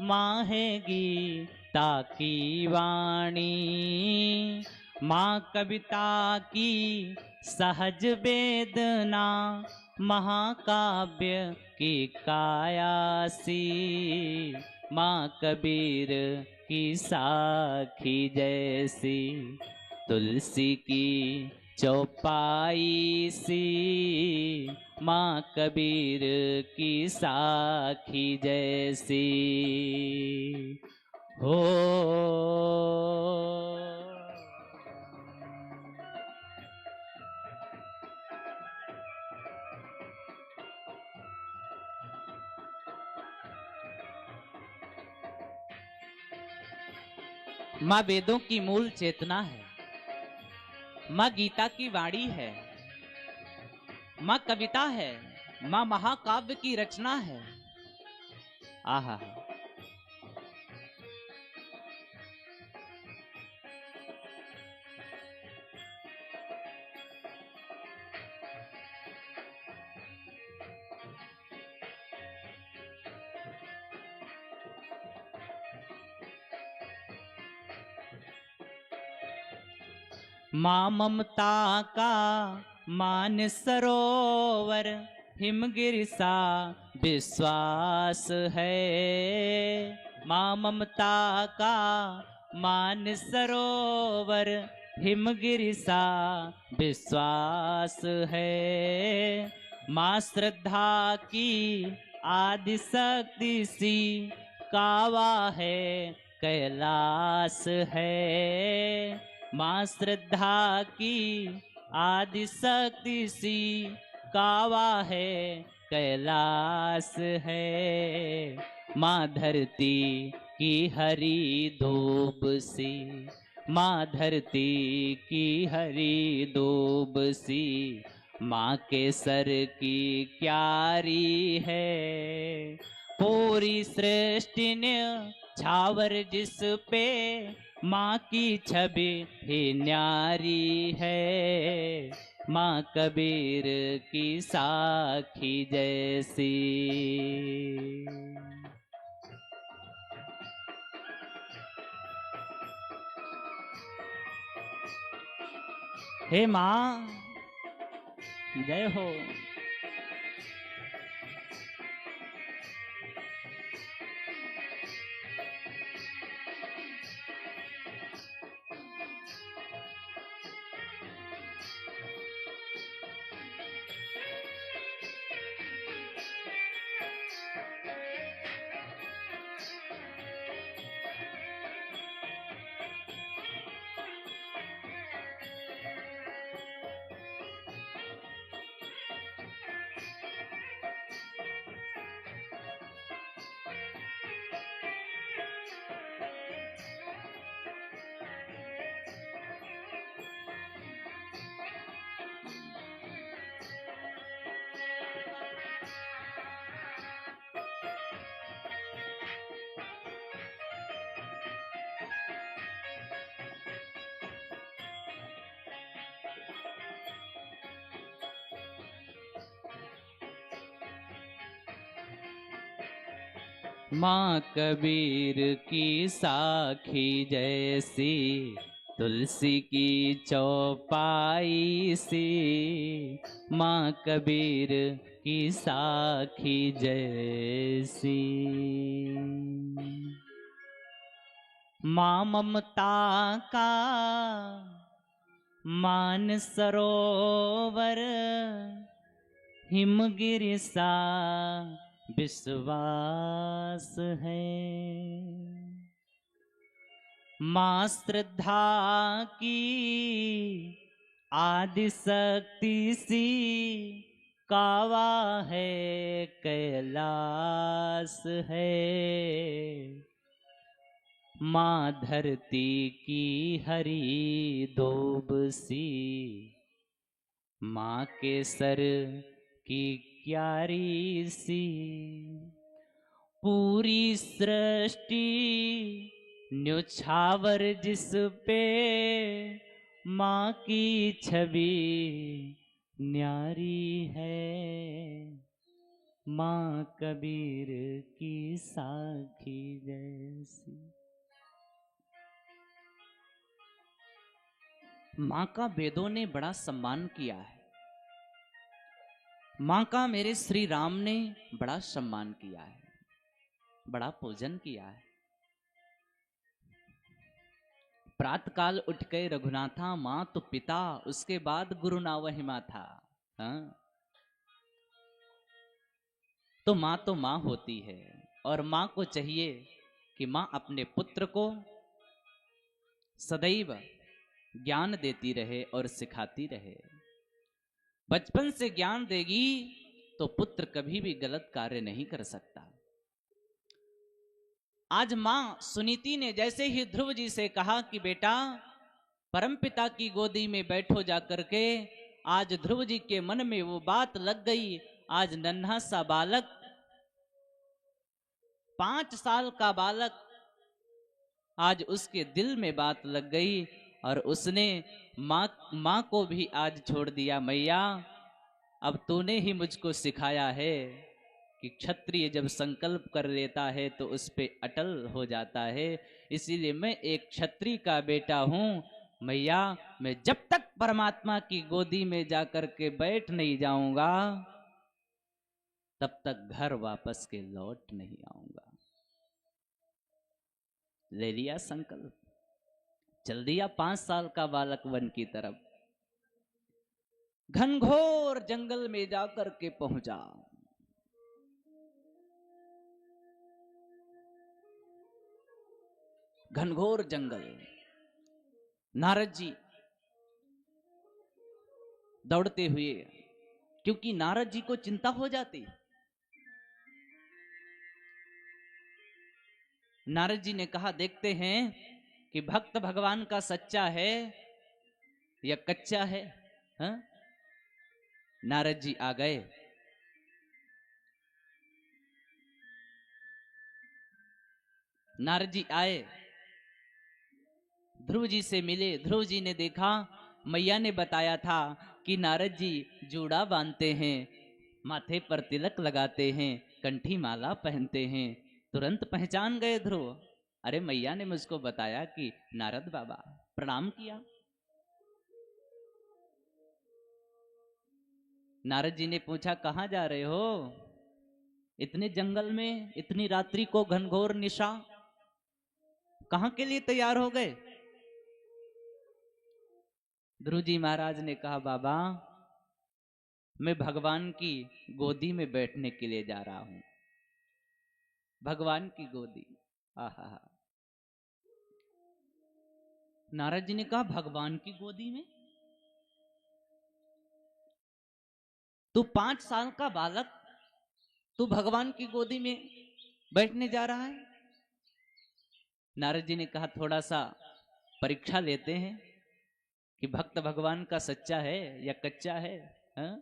माँ है गीता की वाणी। माँ कविता की सहज वेदना, महाकाव्य की कायासी। माँ कबीर की साखी जैसी, तुलसी की चौपाई सी। माँ कबीर की साखी जैसी हो। माँ वेदों की मूल चेतना है, माँ गीता की वाणी है, माँ कविता है, माँ महाकाव्य की रचना है। आहा। माँ ममता का मान सरोवर, हिमगिरि सा विश्वास है। माँ ममता का मान सरोवर, हिमगिरि सा विश्वास है। माँ श्रद्धा की आदि शक्ति सी, कावा है कैलाश है। माँ श्रद्धा की आदि शक्ति सी, कावा है कैलाश है। माँ धरती की हरी धूप सी, माँ धरती की हरी धूप सी। माँ के सर की क्यारी है, पूरी सृष्टि ने छावर जिस पे, माँ की छवि ही न्यारी है। माँ कबीर की साखी जैसी। हे माँ, जय हो। माँ कबीर की साखी जैसी, तुलसी की चौपाई सी। माँ कबीर की साखी जैसी। माँ ममता का मान सरोवर, हिमगिरि सा विश्वास है। माँ श्रद्धा की आदि शक्ति सी कावा है कैलाश है, माँ धरती की हरी दोब सी, माँ के सर की क्यारी सी, पूरी सृष्टि न्योछावर जिस पे, माँ की छवि न्यारी है, माँ कबीर की साखी जैसी। माँ का वेदों ने बड़ा सम्मान किया है, माँ का मेरे श्री राम ने बड़ा सम्मान किया है, बड़ा पूजन किया है। प्रातकाल उठ के रघुनाथा, माँ तो पिता, उसके बाद गुरु ना वही माँ था। हाँ? तो माँ होती है, और माँ को चाहिए कि माँ अपने पुत्र को सदैव ज्ञान देती रहे और सिखाती रहे। बचपन से ज्ञान देगी तो पुत्र कभी भी गलत कार्य नहीं कर सकता। आज मां सुनीति ने जैसे ही ध्रुव जी से कहा कि बेटा परमपिता की गोदी में बैठो जाकर के, आज ध्रुव जी के मन में वो बात लग गई। आज नन्हा सा बालक, 5 साल का बालक, आज उसके दिल में बात लग गई और उसने माँ को भी आज छोड़ दिया। मैया, अब तूने ही मुझको सिखाया है कि क्षत्रिय जब संकल्प कर लेता है तो उस पे अटल हो जाता है, इसीलिए मैं एक क्षत्रिय का बेटा हूं। मैया, मैं जब तक परमात्मा की गोदी में जाकर के बैठ नहीं जाऊंगा तब तक घर वापस के लौट नहीं आऊंगा। ले लिया संकल्प, चल दिया 5 साल का बालक वन की तरफ। घनघोर जंगल में जाकर के पहुंचा। घनघोर जंगल, नारद जी दौड़ते हुए, क्योंकि नारद जी को चिंता हो जाती। नारद जी ने कहा, देखते हैं कि भक्त भगवान का सच्चा है या कच्चा है। हा? नारद जी आ गए। नारद जी आए, ध्रुव जी से मिले। ध्रुव जी ने देखा, मैया ने बताया था कि नारद जी जूड़ा बांधते हैं, माथे पर तिलक लगाते हैं, कंठी माला पहनते हैं। तुरंत पहचान गए ध्रुव। अरे मैया ने मुझको बताया कि नारद बाबा। प्रणाम किया। नारद जी ने पूछा, कहां जा रहे हो? इतने जंगल में, इतनी रात्रि को, घनघोर निशा, कहां के लिए तैयार हो गए? ध्रुव जी महाराज ने कहा, बाबा मैं भगवान की गोदी में बैठने के लिए जा रहा हूं। भगवान की गोदी। आहा। नारद जी ने कहा, भगवान की गोदी में? तू 5 साल का बालक, तू भगवान की गोदी में बैठने जा रहा है? नारद जी ने कहा, थोड़ा सा परीक्षा लेते हैं कि भक्त भगवान का सच्चा है या कच्चा है। हा?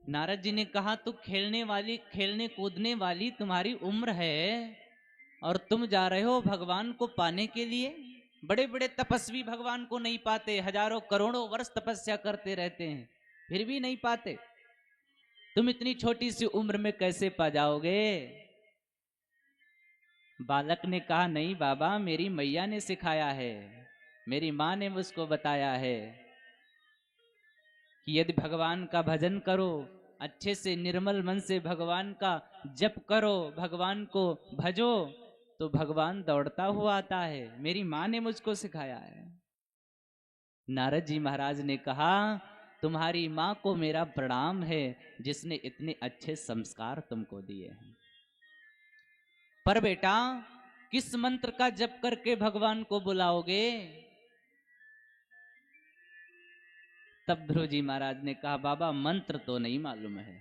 नारद जी ने कहा, तू खेलने कूदने वाली तुम्हारी उम्र है और तुम जा रहे हो भगवान को पाने के लिए। बड़े बड़े तपस्वी भगवान को नहीं पाते, हजारों करोड़ों वर्ष तपस्या करते रहते हैं, फिर भी नहीं पाते। तुम इतनी छोटी सी उम्र में कैसे पा जाओगे? बालक ने कहा, नहीं बाबा, मेरी मैया ने सिखाया है, मेरी माँ ने मुझको बताया है कि यदि भगवान का भजन करो, अच्छे से निर्मल मन से भगवान का जप करो, भगवान को भजो, तो भगवान दौड़ता हुआ आता है। मेरी माँ ने मुझको सिखाया है। नारद जी महाराज ने कहा, तुम्हारी माँ को मेरा प्रणाम है जिसने इतने अच्छे संस्कार तुमको दिए हैं। पर बेटा, किस मंत्र का जप करके भगवान को बुलाओगे? तब ध्रुव जी महाराज ने कहा, बाबा मंत्र तो नहीं मालूम है,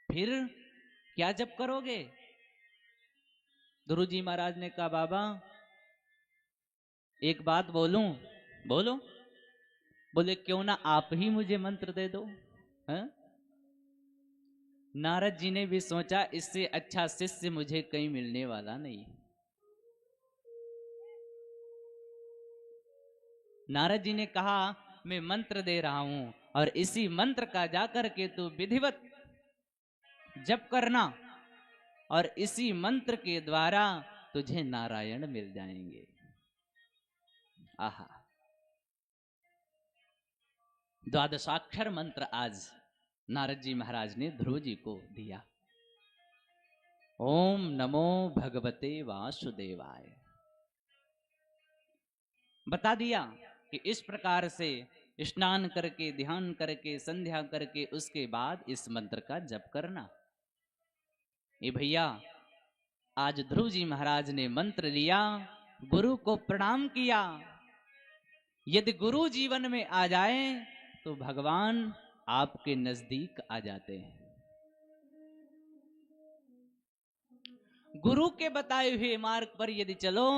फिर क्या जप करोगे? ध्रुव जी महाराज ने कहा, बाबा एक बात बोलूं? बोलो। बोले, क्यों ना आप ही मुझे मंत्र दे दो। है? नारद जी ने भी सोचा, इससे अच्छा शिष्य मुझे कहीं मिलने वाला नहीं। नारद जी ने कहा, मैं मंत्र दे रहा हूं और इसी मंत्र का जाकर के तू विधिवत जप करना और इसी मंत्र के द्वारा तुझे नारायण मिल जाएंगे। आहा, द्वादशाक्षर मंत्र आज नारद जी महाराज ने ध्रुव जी को दिया। ओम नमो भगवते वासुदेवाय। बता दिया कि इस प्रकार से स्नान करके, ध्यान करके, संध्या करके उसके बाद इस मंत्र का जप करना। ये भैया, आज ध्रुव जी महाराज ने मंत्र लिया, गुरु को प्रणाम किया। यदि गुरु जीवन में आ जाए तो भगवान आपके नजदीक आ जाते हैं। गुरु के बताए हुए मार्ग पर यदि चलो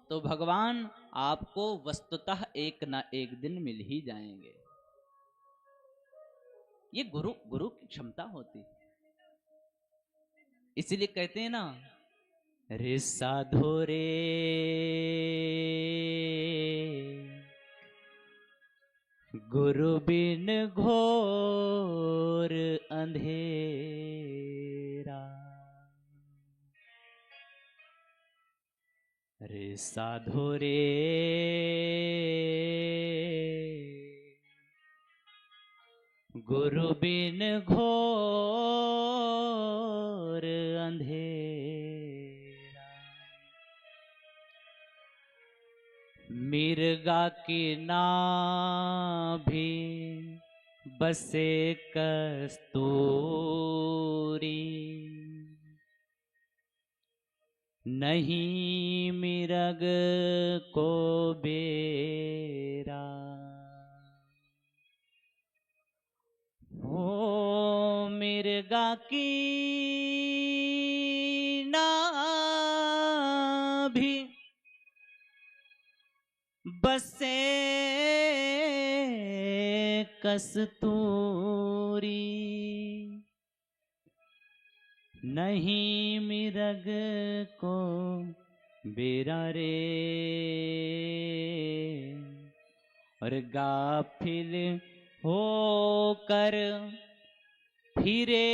तो भगवान आपको वस्तुतः एक ना एक दिन मिल ही जाएंगे। ये गुरु की क्षमता होती, इसीलिए कहते हैं ना, रे साधो रे गुरु बिन घोर अंधेरा, रे साधो रे गुरु बिन घोर अंधेरा, मिर्गा की नाभि बसे कस्तूरी, नहीं मिर्ग को बेरा, ओ मिर्गा की नाभि बसे कस्तूरी, नहीं मिर्ग को बेरा रे, और गाफिल होकर फिरे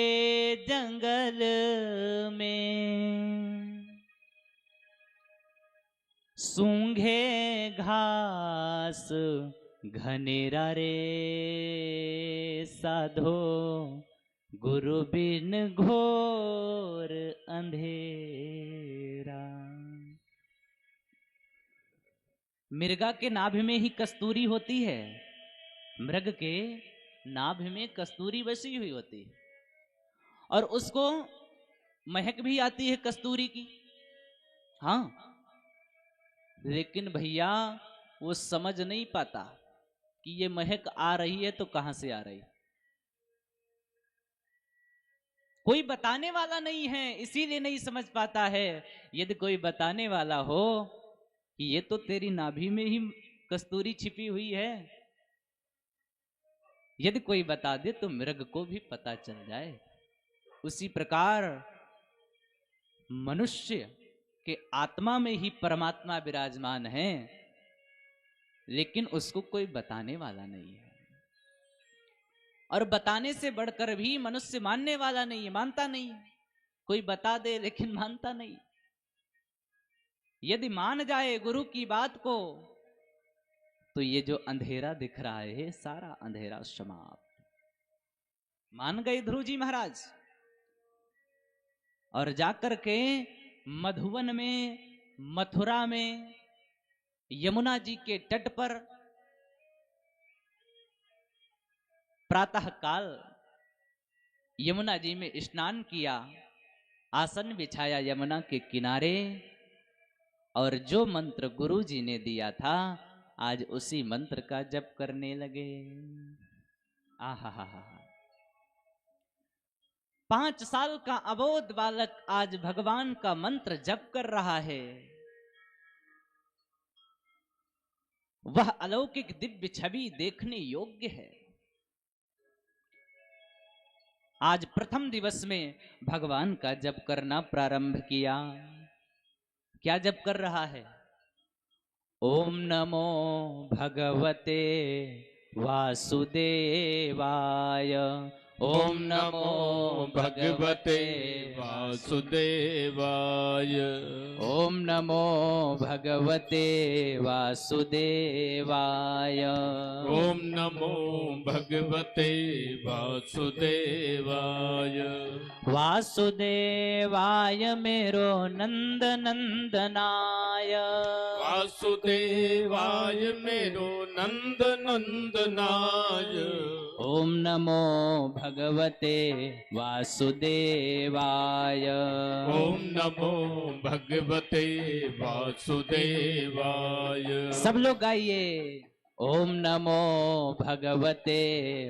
जंगल में, सूंघे घास घनेरा रे, साधो गुरु बिन घोर अंधेरा। मृगा के नाभि में ही कस्तूरी होती है, मृग के नाभि में कस्तूरी बसी हुई होती है और उसको महक भी आती है कस्तूरी की। हाँ, लेकिन भैया वो समझ नहीं पाता कि ये महक आ रही है तो कहां से आ रही। कोई बताने वाला नहीं है, इसीलिए नहीं समझ पाता है। यदि कोई बताने वाला हो कि ये तो तेरी नाभि में ही कस्तूरी छिपी हुई है, यदि कोई बता दे तो मृग को भी पता चल जाए। उसी प्रकार मनुष्य के आत्मा में ही परमात्मा विराजमान है, लेकिन उसको कोई बताने वाला नहीं है। और बताने से बढ़कर भी मनुष्य मानने वाला नहीं है, मानता नहीं है। कोई बता दे लेकिन मानता नहीं। यदि मान जाए गुरु की बात को तो ये जो अंधेरा दिख रहा है सारा अंधेरा समाप्त। मान गए ध्रुव जी महाराज और जाकर के मधुवन में, मथुरा में, यमुना जी के तट पर प्रातः काल यमुना जी में स्नान किया, आसन बिछाया यमुना के किनारे और जो मंत्र गुरु जी ने दिया था आज उसी मंत्र का जप करने लगे। आहा हा हा। 5 साल का अबोध बालक आज भगवान का मंत्र जप कर रहा है। वह अलौकिक दिव्य छवि देखने योग्य है। आज प्रथम दिवस में भगवान का जप करना प्रारंभ किया। क्या जप कर रहा है? ओम नमो भगवते वासुदेवाय। ओम नमो भगवते वासुदेवाय। ओम नमो भगवते वासुदेवाय। ओम नमो भगवते वासुदेवाय। वासुदेवाय मेरो नंद नंदनाय। वासुदेवाय मेरो नंद नंदनाय। ओम नमो भगवते वासुदेवाय। ओम नमो भगवते वासुदेवाय। सब लोग गाइए। ओम नमो भगवते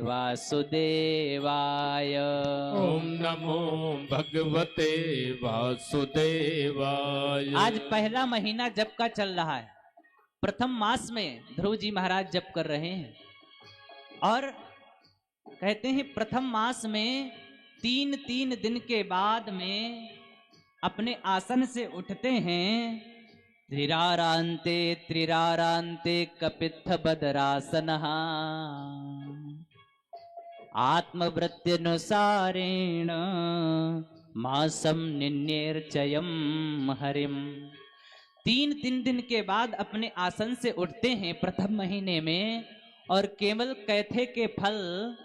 वासुदेवाय। ओम नमो भगवते वासुदेवाय। आज पहला महीना जप का चल रहा है। प्रथम मास में ध्रुव जी महाराज जप कर रहे हैं और कहते हैं प्रथम मास में 3 दिन के बाद में अपने आसन से उठते हैं। त्रिरारांते त्रिरारांते कपित्थ बदरासनः आत्मवृत्त्यनुसारेण मासम निन्यर्चयम हरिम। 3 दिन के बाद अपने आसन से उठते हैं प्रथम महीने में और केवल कैथे के फल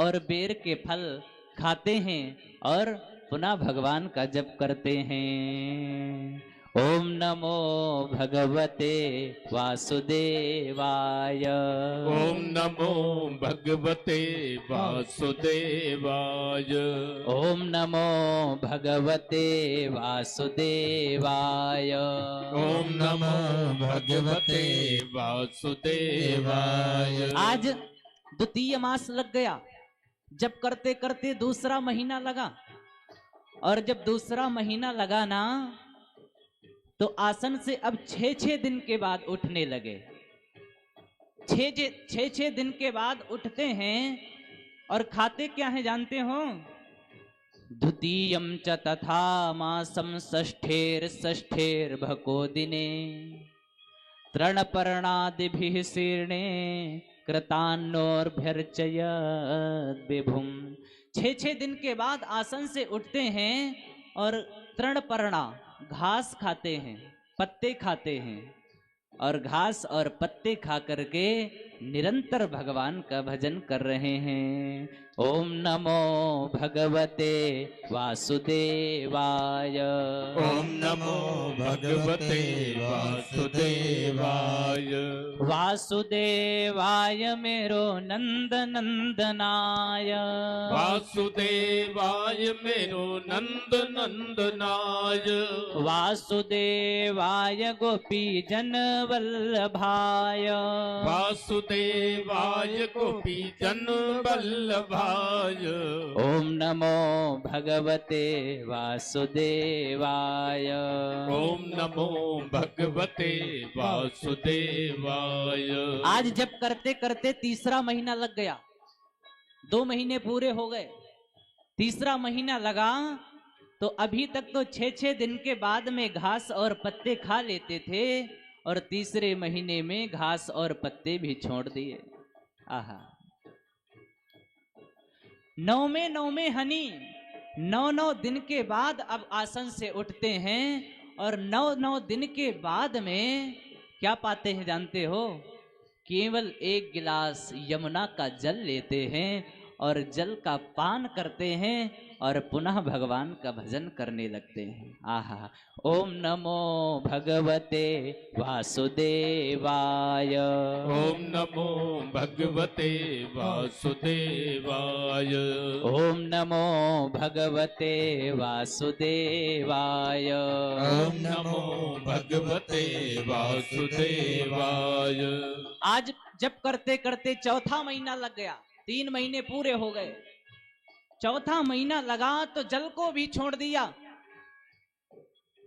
और बेर के फल खाते हैं और पुनः भगवान का जप करते हैं। ओम नमो भगवते वासुदेवाय। ओम नमो भगवते वासुदेवाय। ओम नमो भगवते वासुदेवाय। ओम नमो भगवते वासुदेवाय। आज द्वितीय मास लग गया। जब करते करते दूसरा महीना लगा और जब दूसरा महीना लगा ना तो आसन से अब 6 दिन के बाद उठने लगे। 6 दिन के बाद उठते हैं और खाते क्या है जानते हो? द्वितीयं च तथा मासं षष्ठेर भको दिने तृणपर्णादिभिः शीर्णे कृतान्नोर्भ्यर्चयत् विभुम। 6 दिन के बाद आसन से उठते हैं और तृणपर्णा घास खाते हैं, पत्ते खाते हैं और घास और पत्ते खा करके निरंतर भगवान का भजन कर रहे हैं। ओम नमो भगवते वासुदेवाय। ओम नमो भगवते वासुदेवाय। वासुदेवाय मेरो नंद नंदनाय। वासुदेवाय मेरो नंद नंदनाय। वासुदेवाय गोपी जन वल्लभाय। वासुदेवाय गोपी जन वल्लभाय। ओम नमो भगवते वासुदेवाय। ओम नमो भगवते वासुदेवाय। आज जब करते करते तीसरा महीना लग गया। 2 महीने पूरे हो गए, तीसरा महीना लगा तो अभी तक तो 6 दिन के बाद में घास और पत्ते खा लेते थे और तीसरे महीने में घास और पत्ते भी छोड़ दिए। आहा। 9वें हनी 9 दिन के बाद अब आसन से उठते हैं और 9 दिन के बाद में क्या पाते हैं जानते हो? केवल 1 गिलास यमुना का जल लेते हैं और जल का पान करते हैं और पुनः भगवान का भजन करने लगते हैं। आहा। ओम नमो भगवते वासुदेवाय। ओम नमो भगवते वासुदेवाय। ओम नमो भगवते वासुदेवाय। ओम नमो भगवते वासुदेवाय। आज जब करते करते चौथा महीना लग गया। 3 महीने पूरे हो गए, चौथा महीना लगा तो जल को भी छोड़ दिया।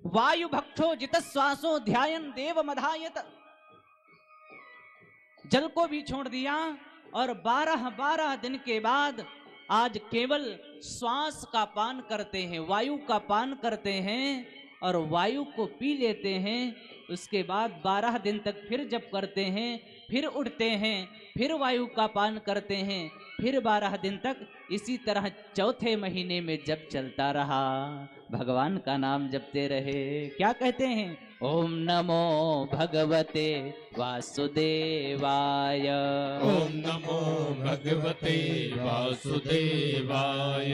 वायु भक्षो जित श्वासो ध्यायन देव मधायत, जल को भी छोड़ दिया। और 12 दिन के बाद आज केवल श्वास का पान करते हैं, वायु का पान करते हैं और वायु को पी लेते हैं। उसके बाद 12 दिन तक फिर जब करते हैं, फिर उठते हैं, फिर वायु का पान करते हैं, फिर 12 दिन तक इसी तरह चौथे महीने में जब चलता रहा, भगवान का नाम जपते रहे। क्या कहते हैं? ओम नमो भगवते वासुदेवाय, ओम नमो भगवते वासुदेवाय,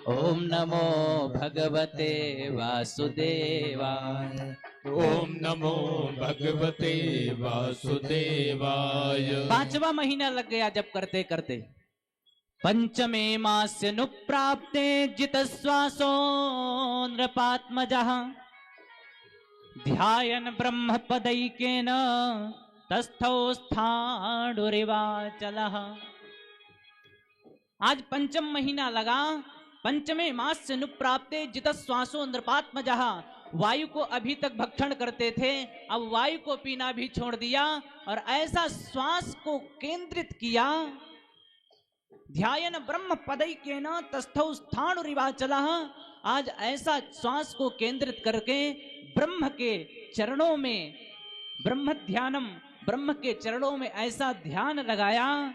ओम नमो भगवते वासुदेवाय, ओम नमो भगवते वासुदेवाय। 5वां महीना लग गया जब करते करते। पंचमे मास्य नुप्राप्ते जित श्वासो नृपात्मजः, ध्यायन ब्रह्म पदैकेन तस्थौ स्थाणुरिवाचलः। आज 5म महीना लगा। पंचमे मास से नुप्राप्ते जित श्वासो नृपात्मजः, वायु को अभी तक भक्षण करते थे, अब वायु को पीना भी छोड़ दिया और ऐसा श्वास को केंद्रित किया। ध्यायन ब्रह्म पदैकेन तस्थौ स्थाणुरिवाचलः, आज ऐसा श्वास को केंद्रित करके ब्रह्म के चरणों में, ब्रह्म ध्यानम, ब्रह्म के चरणों में ऐसा ध्यान लगाया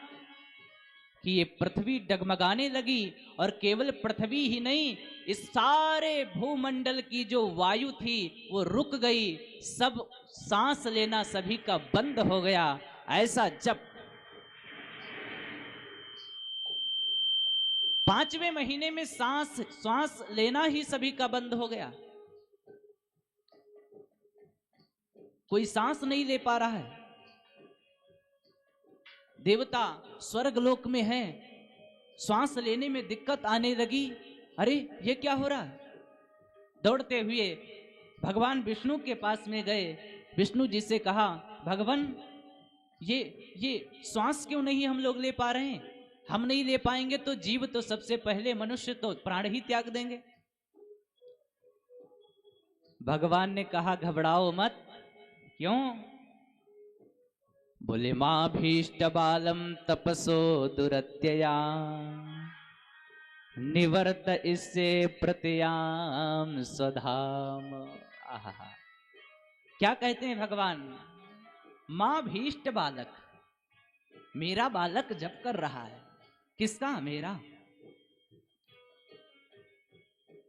कि ये पृथ्वी डगमगाने लगी। और केवल पृथ्वी ही नहीं, इस सारे भूमंडल की जो वायु थी वो रुक गई, सब सांस लेना सभी का बंद हो गया। ऐसा जब 5वें महीने में सांस लेना ही सभी का बंद हो गया, कोई सांस नहीं ले पा रहा है। देवता स्वर्ग लोक में है, श्वास लेने में दिक्कत आने लगी। अरे ये क्या हो रहा है? दौड़ते हुए भगवान विष्णु के पास में गए। विष्णु जी से कहा, भगवान ये श्वास क्यों नहीं हम लोग ले पा रहे हैं? हम नहीं ले पाएंगे तो जीव तो सबसे पहले मनुष्य तो प्राण ही त्याग देंगे। भगवान ने कहा, घबराओ मत। क्यों? बोले, मां भीष्ट बालम तपसो दुरत्यया निवर्त इससे प्रत्याम स्वधाम। आहा, क्या कहते हैं भगवान? मां भीष्ट बालक, मेरा बालक जप कर रहा है। किसका? मेरा।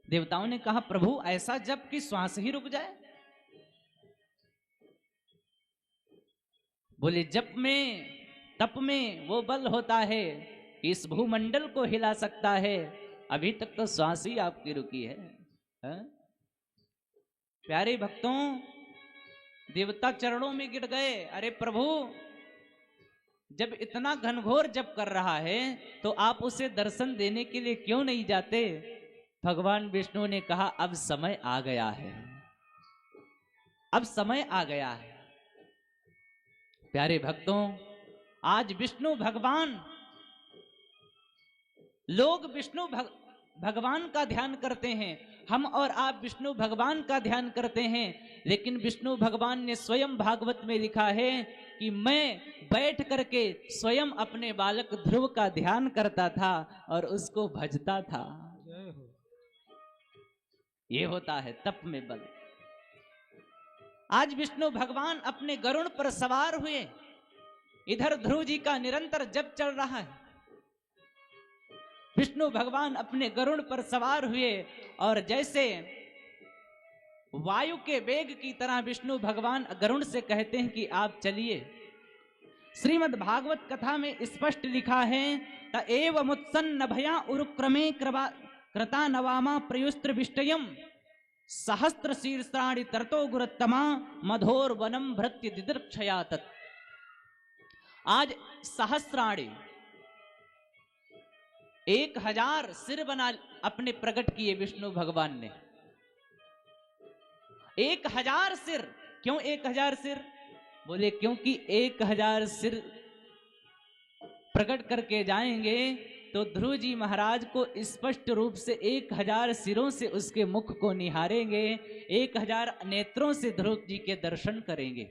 देवताओं ने कहा, प्रभु ऐसा जप कि श्वास ही रुक जाए। बोले, जप में, तप में वो बल होता है कि इस भूमंडल को हिला सकता है, अभी तक तो श्वास ही आपकी रुकी है। प्यारे भक्तों, देवता चरणों में गिर गए। अरे प्रभु, जब इतना घनघोर जप कर रहा है तो आप उसे दर्शन देने के लिए क्यों नहीं जाते? भगवान विष्णु ने कहा, अब समय आ गया है, अब समय आ गया है। प्यारे भक्तों, आज विष्णु भगवान, लोग विष्णु भगवान का ध्यान करते हैं, हम और आप विष्णु भगवान का ध्यान करते हैं, लेकिन विष्णु भगवान ने स्वयं भागवत में लिखा है कि मैं बैठ करके स्वयं अपने बालक ध्रुव का ध्यान करता था और उसको भजता था। ये होता है तप में बल। आज विष्णु भगवान अपने गरुड़ पर सवार हुए, इधर ध्रुव जी का निरंतर जप चल रहा है। विष्णु भगवान अपने गरुड़ पर सवार हुए और जैसे वायु के वेग की तरह विष्णु भगवान गरुड़ से कहते हैं कि आप चलिए। श्रीमद् भागवत कथा में स्पष्ट लिखा है, त एव मुत्सन्न भया उरुक्रमे कृता नवामा प्रयुस्त्र विष्टयम सहस्त्र शीर्षाणि तरतो गुरुत्तमा मधोर वनम भृत्य दिदृक्षया तत्। आज सहस्राणी 1000 सिर बना अपने प्रकट किए विष्णु भगवान ने। 1000 सिर। क्यों 1000 सिर? बोले क्योंकि 1000 सिर प्रकट करके जाएंगे तो ध्रुव जी महाराज को स्पष्ट रूप से 1000 सिरों से उसके मुख को निहारेंगे, 1000 नेत्रों से ध्रुव जी के दर्शन करेंगे।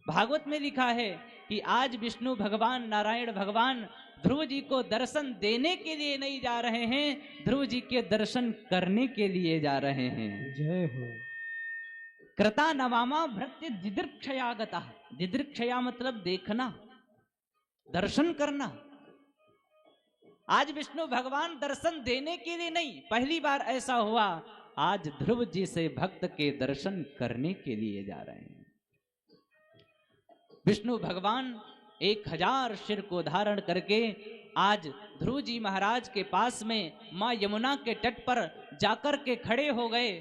भागवत में लिखा है कि आज विष्णु भगवान नारायण भगवान ध्रुव जी को दर्शन देने के लिए नहीं जा रहे हैं, ध्रुव जी के दर्शन करने के लिए जा रहे हैं। जय हो। कृता नवामा भृत्य दिदृक्षयागता, दिदृक्षया मतलब देखना, दर्शन करना। आज विष्णु भगवान दर्शन देने के लिए नहीं, पहली बार ऐसा हुआ, आज ध्रुव जी से भक्त के दर्शन करने के लिए जा रहे हैं। विष्णु भगवान 1000 सिर को धारण करके आज ध्रुव जी महाराज के पास में मां यमुना के तट पर जाकर के खड़े हो गए।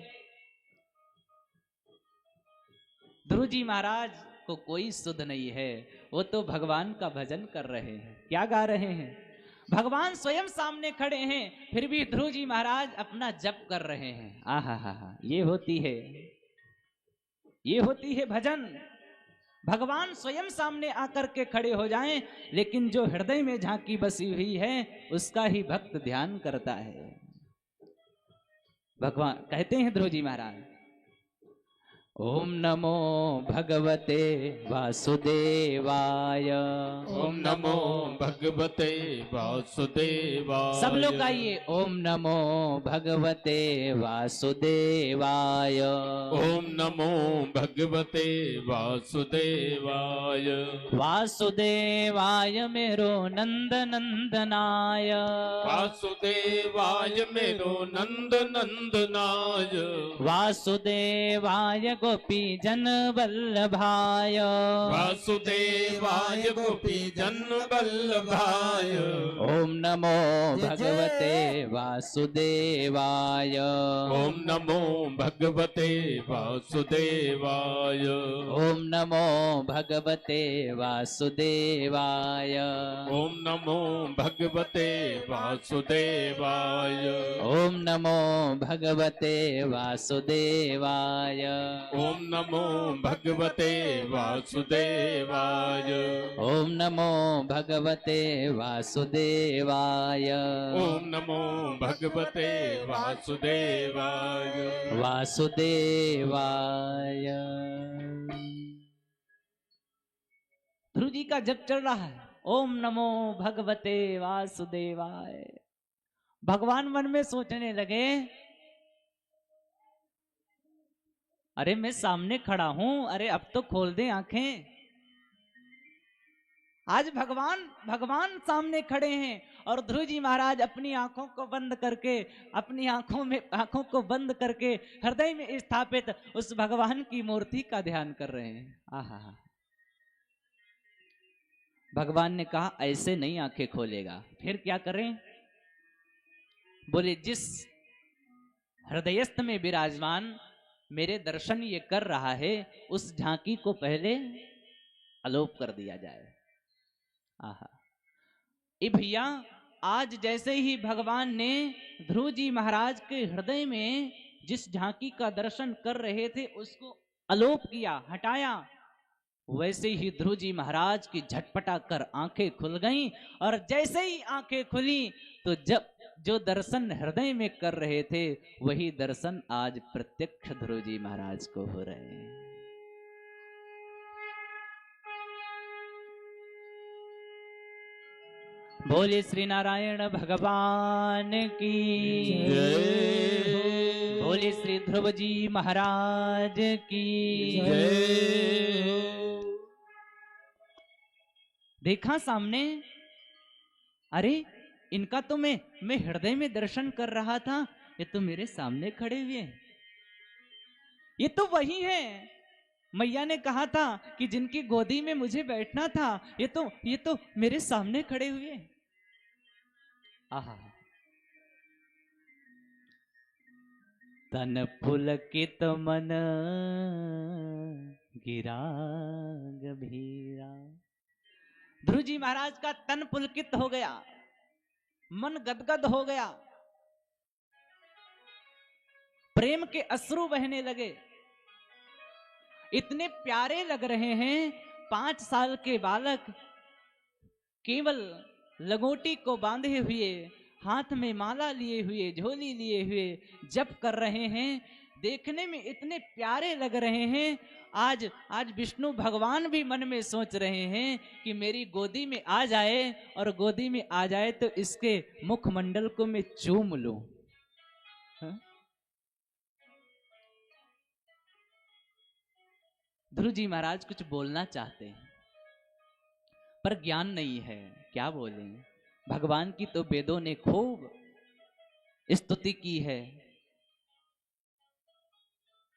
ध्रुव जी महाराज को कोई सुध नहीं है, वो तो भगवान का भजन कर रहे हैं। क्या गा रहे हैं? भगवान स्वयं सामने खड़े हैं, फिर भी ध्रुव जी महाराज अपना जप कर रहे हैं। आहा हा हा, ये होती है भजन। भगवान स्वयं सामने आकर के खड़े हो जाएं, लेकिन जो हृदय में झांकी बसी हुई है उसका ही भक्त ध्यान करता है। भगवान कहते हैं ध्रुव जी महाराज, ओम नमो भगवते वासुदेवाय। ओम नमो भगवते वासुदेवाय। सब लोग आइए, ओम नमो भगवते वासुदेवाय। ओम नमो भगवते वासुदेवाय। वासुदेवाय मेरो नंद नंदनाय। वासुदेवाय मेरो नंद नंदनाय। वासुदेवाय गोपी जन वल्लभाय। वासुदेवाय गोपी जन वल्लभाय। ओम नमो भगवते वासुदेवाय। ओम नमो भगवते वासुदेवाय। ओम नमो भगवते वासुदेवाय। ओम नमो भगवते वासुदेवाय। ओम नमो भगवते वासुदेवाय। ओम नमो भगवते वासुदेवाय। ओम नमो भगवते वासुदेवाय। ओम नमो भगवते वासुदेवाय। वासुदेवाय। ध्रुव जी का जप चल रहा है, ओम नमो भगवते वासुदेवाय। भगवान मन में सोचने लगे, अरे मैं सामने खड़ा हूं, अरे अब तो खोल दे आंखें। आज भगवान सामने खड़े हैं और ध्रुव जी महाराज अपनी आंखों को बंद करके, अपनी आंखों को बंद करके हृदय में स्थापित उस भगवान की मूर्ति का ध्यान कर रहे हैं। आहा, भगवान ने कहा ऐसे नहीं आंखें खोलेगा, फिर क्या करें? बोले जिस हृदयस्थ में विराजमान मेरे दर्शन ये कर रहा है, उस झांकी को पहले अलोप कर दिया जाए। आहा, ए भैया, आज जैसे ही भगवान ने ध्रुव जी महाराज के हृदय में जिस झांकी का दर्शन कर रहे थे उसको अलोप किया, हटाया, वैसे ही ध्रुव जी महाराज की झटपटा कर आंखें खुल गईं। और जैसे ही आंखें खुली तो जब जो दर्शन हृदय में कर रहे थे वही दर्शन आज प्रत्यक्ष ध्रुव जी महाराज को हो रहे हैं। बोले श्री नारायण भगवान की जय। बोले श्री ध्रुव जी महाराज की जय। देखा सामने, अरे इनका तो मैं हृदय में दर्शन कर रहा था, ये तो मेरे सामने खड़े हुए हैं। ये तो वही है, मैया ने कहा था कि जिनकी गोदी में मुझे बैठना था, ये तो मेरे सामने खड़े हुए हैं। आहा, तन पुलकित मन गिरा गंभीरा। ध्रुव जी महाराज का तन पुलकित हो गया, मन गदगद हो गया, प्रेम के अश्रु बहने लगे। इतने प्यारे लग रहे हैं, 5 साल के बालक केवल लंगोटी को बांधे हुए, हाथ में माला लिए हुए, झोली लिए हुए जप कर रहे हैं। देखने में इतने प्यारे लग रहे हैं। आज आज विष्णु भगवान भी मन में सोच रहे हैं कि मेरी गोदी में आ जाए, और गोदी में आ जाए तो इसके मुखमंडल को मैं चूम लूं। हाँ? ध्रुव जी महाराज कुछ बोलना चाहते हैं पर ज्ञान नहीं है, क्या बोलें। भगवान की तो वेदों ने खूब स्तुति की है,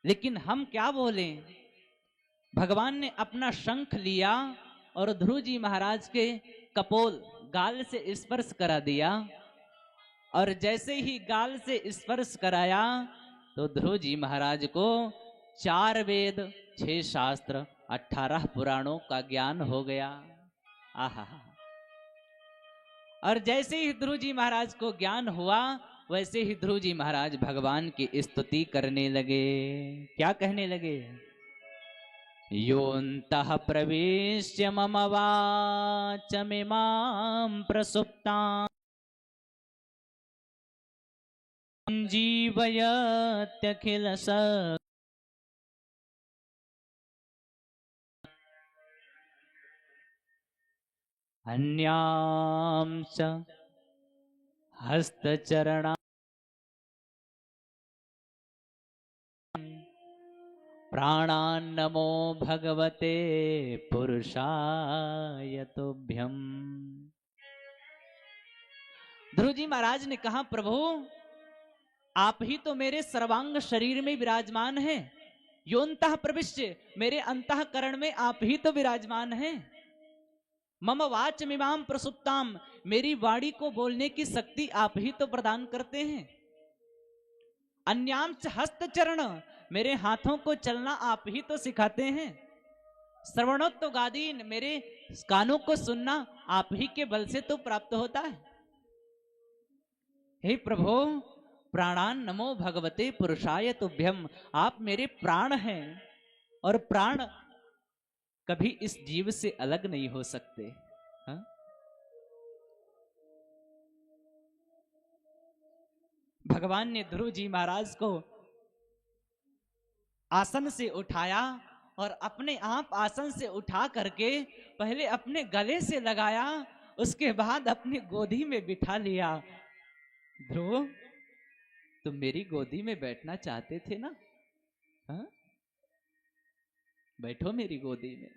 लेकिन हम क्या बोलें। भगवान ने अपना शंख लिया और ध्रुव जी महाराज के कपोल गाल से स्पर्श करा दिया, और जैसे ही गाल से स्पर्श कराया तो ध्रुव जी महाराज को 4 वेद, 6 शास्त्र, 18 पुराणों का ज्ञान हो गया। आहा। और जैसे ही ध्रुव जी महाराज को ज्ञान हुआ, वैसे ही ध्रुव जी महाराज भगवान की स्तुति करने लगे। क्या कहने लगे? योऽन्तः प्रविश्य मम वाचमिमां प्रसुप्तां जीवयत्यखिल अन्यां च हस्तचरणा प्राणान्नमो भगवते पुरुषाय तुभ्यम्। ध्रुव जी महाराज ने कहा, प्रभु आप ही तो मेरे सर्वांग शरीर में विराजमान हैं। योऽन्तः प्रविश्य, मेरे अंतःकरण में आप ही तो विराजमान हैं। मम वाचमिमां प्रसुप्ताम, मेरी वाणी को बोलने की शक्ति आप ही तो प्रदान करते हैं। अन्यांश हस्तचरण, मेरे हाथों को चलना आप ही तो सिखाते हैं। श्रवणोत्तगादीन, मेरे कानों को सुनना आप ही के बल से तो प्राप्त होता है। हे प्रभु, प्राणान नमो भगवते पुरुषाय तुभ्यम, आप मेरे प्राण हैं, और प्राण कभी इस जीव से अलग नहीं हो सकते। हा? भगवान ने ध्रुव जी महाराज को आसन से उठाया और अपने आप आसन से उठा करके पहले अपने गले से लगाया, उसके बाद अपनी गोदी में बिठा लिया। ध्रुव, तुम मेरी गोदी में बैठना चाहते थे ना? हा? बैठो मेरी गोदी में।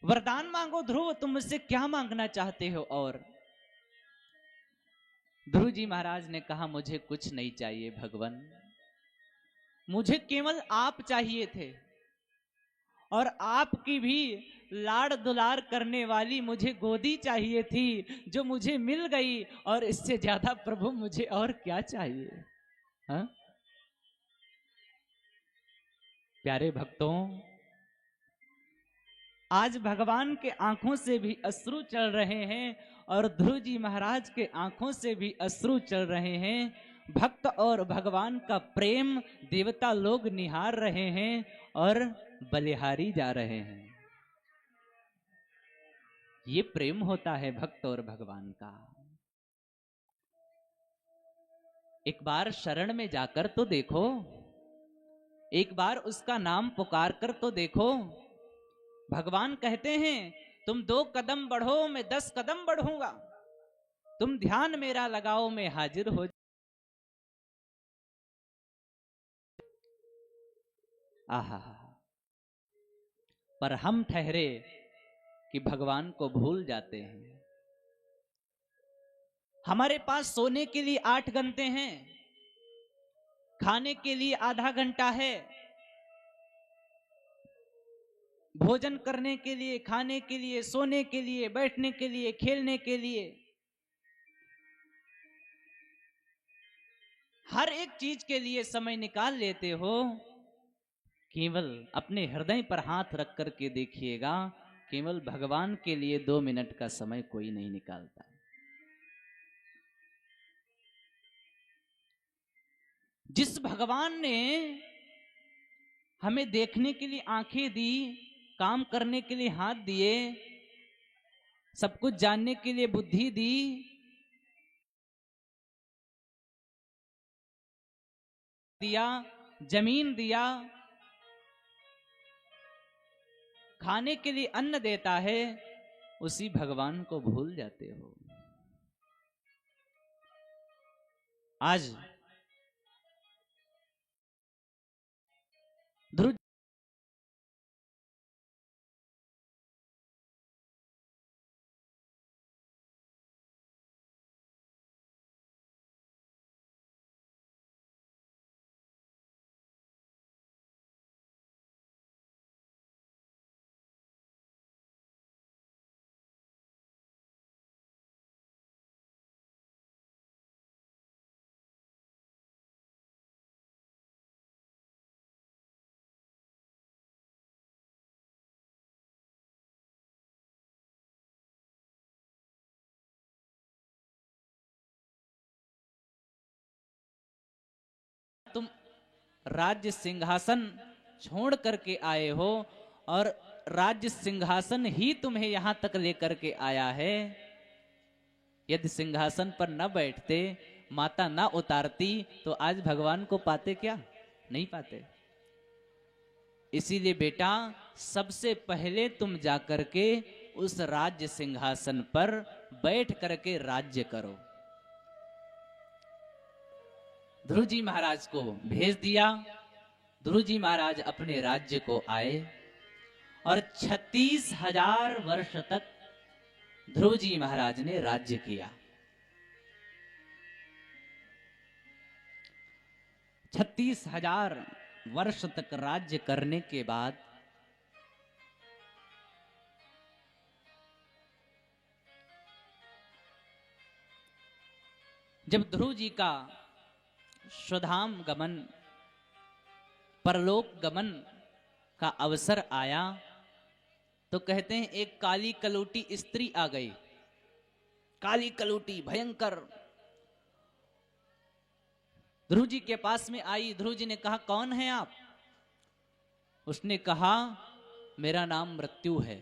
वरदान मांगो ध्रुव, तुम मुझसे क्या मांगना चाहते हो? और ध्रुव जी महाराज ने कहा, मुझे कुछ नहीं चाहिए भगवान, मुझे केवल आप चाहिए थे, और आपकी भी लाड़ दुलार करने वाली मुझे गोदी चाहिए थी, जो मुझे मिल गई, और इससे ज्यादा प्रभु मुझे और क्या चाहिए? हा? प्यारे भक्तों, आज भगवान के आंखों से भी अश्रु चल रहे हैं, और ध्रुव जी महाराज के आंखों से भी अश्रु चल रहे हैं। भक्त और भगवान का प्रेम देवता लोग निहार रहे हैं और बलिहारी जा रहे हैं। ये प्रेम होता है भक्त और भगवान का। एक बार शरण में जाकर तो देखो, एक बार उसका नाम पुकार कर तो देखो। भगवान कहते हैं, तुम 2 कदम बढ़ो, मैं 10 कदम बढ़ूंगा, तुम ध्यान मेरा लगाओ, मैं हाजिर हो। आहा, पर हम ठहरे कि भगवान को भूल जाते हैं। हमारे पास सोने के लिए 8 घंटे हैं, खाने के लिए आधा घंटा है, भोजन करने के लिए, खाने के लिए, सोने के लिए, बैठने के लिए, खेलने के लिए, हर एक चीज के लिए समय निकाल लेते हो। केवल अपने हृदय पर हाथ रख करके देखिएगा, केवल भगवान के लिए 2 मिनट का समय कोई नहीं निकालता। जिस भगवान ने हमें देखने के लिए आंखें दी, काम करने के लिए हाथ दिए, सब कुछ जानने के लिए बुद्धि दी, दिया, जमीन दिया, खाने के लिए अन्न देता है, उसी भगवान को भूल जाते हो। आज ध्रुव तुम राज्य सिंहासन छोड़ करके आए हो और राज्य सिंहासन ही तुम्हें यहां तक लेकर के आया है। यदि सिंहासन पर न बैठते, माता न उतारती, तो आज भगवान को पाते क्या? नहीं पाते। इसीलिए बेटा, सबसे पहले तुम जाकर के उस राज्य सिंहासन पर बैठ करके राज्य करो। ध्रुव जी महाराज को भेज दिया। ध्रुव जी महाराज अपने राज्य को आए और 36,000 वर्ष तक ध्रुव जी महाराज ने राज्य किया। 36,000 वर्ष तक राज्य करने के बाद जब ध्रुव जी का स्वधाम गमन, परलोक गमन का अवसर आया, तो कहते हैं एक काली कलूटी स्त्री आ गई। काली कलूटी भयंकर ध्रुव जी के पास में आई। ध्रुव जी ने कहा, कौन है आप? उसने कहा, मेरा नाम मृत्यु है,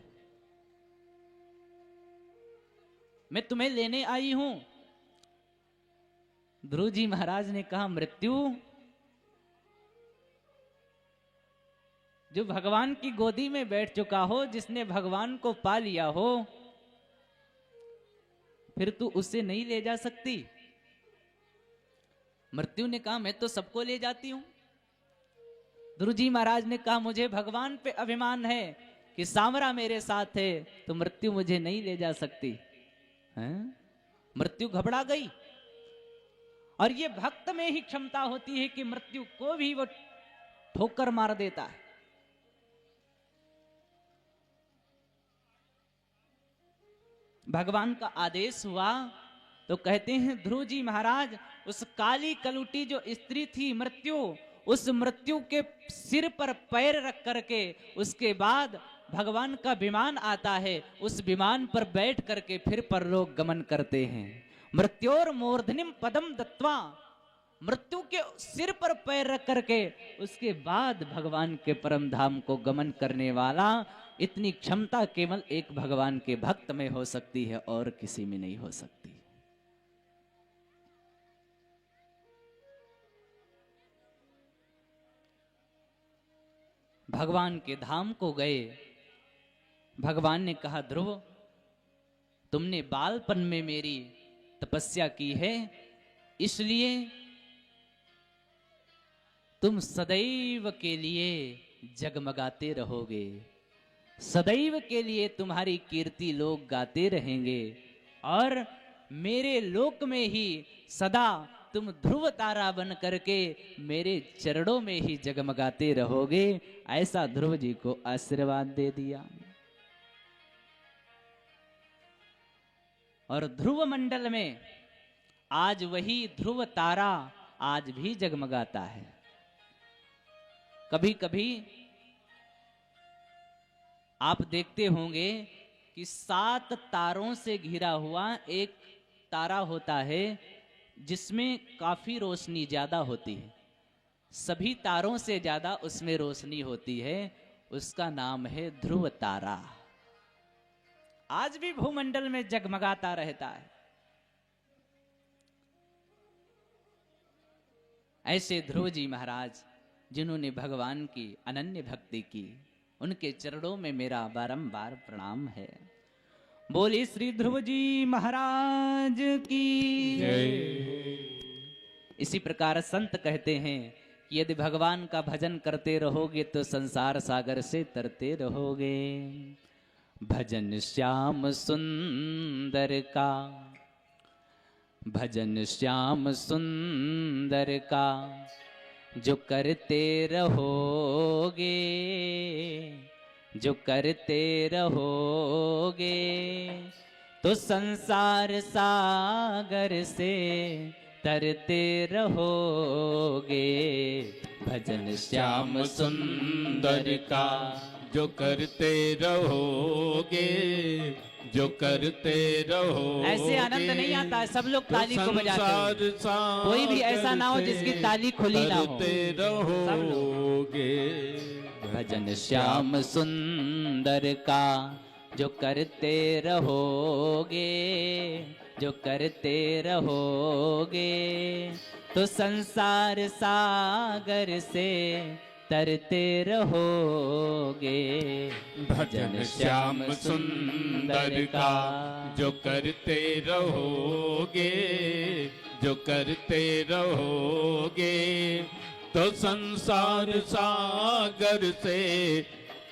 मैं तुम्हें लेने आई हूं। ध्रुव जी महाराज ने कहा, मृत्यु? जो भगवान की गोदी में बैठ चुका हो, जिसने भगवान को पा लिया हो, फिर तू उसे नहीं ले जा सकती? मृत्यु ने कहा, मैं तो सबको ले जाती हूं। ध्रुव जी महाराज ने कहा, मुझे भगवान पे अभिमान है कि सांवरा मेरे साथ है, तो मृत्यु मुझे नहीं ले जा सकती है? मृत्यु घबरा गई। और ये भक्त में ही क्षमता होती है कि मृत्यु को भी वो ठोकर मार देता है। भगवान का आदेश हुआ तो कहते हैं ध्रुव जी महाराज उस काली कलूटी जो स्त्री थी मृत्यु, उस मृत्यु के सिर पर पैर रख करके उसके बाद भगवान का विमान आता है, उस विमान पर बैठ करके फिर परलोक गमन करते हैं। मृत्योर मूर्धनिम पदम दत्वा, मृत्यु के सिर पर पैर रख करके उसके बाद भगवान के परम धाम को गमन करने वाला, इतनी क्षमता केवल एक भगवान के भक्त में हो सकती है और किसी में नहीं हो सकती। भगवान के धाम को गए। भगवान ने कहा, ध्रुव तुमने बालपन में मेरी तपस्या की है, इसलिए तुम सदैव के लिए जगमगाते रहोगे, सदैव के लिए तुम्हारी कीर्ति लोग गाते रहेंगे और मेरे लोक में ही सदा तुम ध्रुव तारा बन करके मेरे चरणों में ही जगमगाते रहोगे। ऐसा ध्रुव जी को आशीर्वाद दे दिया। और ध्रुव मंडल में आज वही ध्रुव तारा आज भी जगमगाता है। कभी कभी आप देखते होंगे कि 7 तारों से घिरा हुआ एक तारा होता है जिसमें काफी रोशनी ज्यादा होती है, सभी तारों से ज्यादा उसमें रोशनी होती है। उसका नाम है ध्रुव तारा। आज भी भूमंडल में जगमगाता रहता है। ऐसे ध्रुव जी महाराज जिन्होंने भगवान की अनन्य भक्ति की, उनके चरणों में मेरा बारंबार प्रणाम है। बोले श्री ध्रुव जी महाराज की इसी प्रकार संत कहते हैं कि यदि भगवान का भजन करते रहोगे तो संसार सागर से तरते रहोगे। भजन श्याम सुंदर का, भजन श्याम सुंदर का जो करते रहोगे, जो करते रहोगे तो संसार सागर से तरते रहोगे। भजन श्याम सुंदर का जो करते रहोगे, जो करते रहोगे। ऐसे आनंद नहीं आता है, सब लोग ताली को बजाते हैं। कोई भी ऐसा ना हो जिसकी ताली खुली ना हो। करते रहोगे। भजन श्याम सुंदर का जो करते रहोगे, जो करते रहोगे तो संसार सागर से तरते रहोगे। भजन श्याम सुंदर का जो करते रहोगे, जो करते रहोगे तो संसार सागर से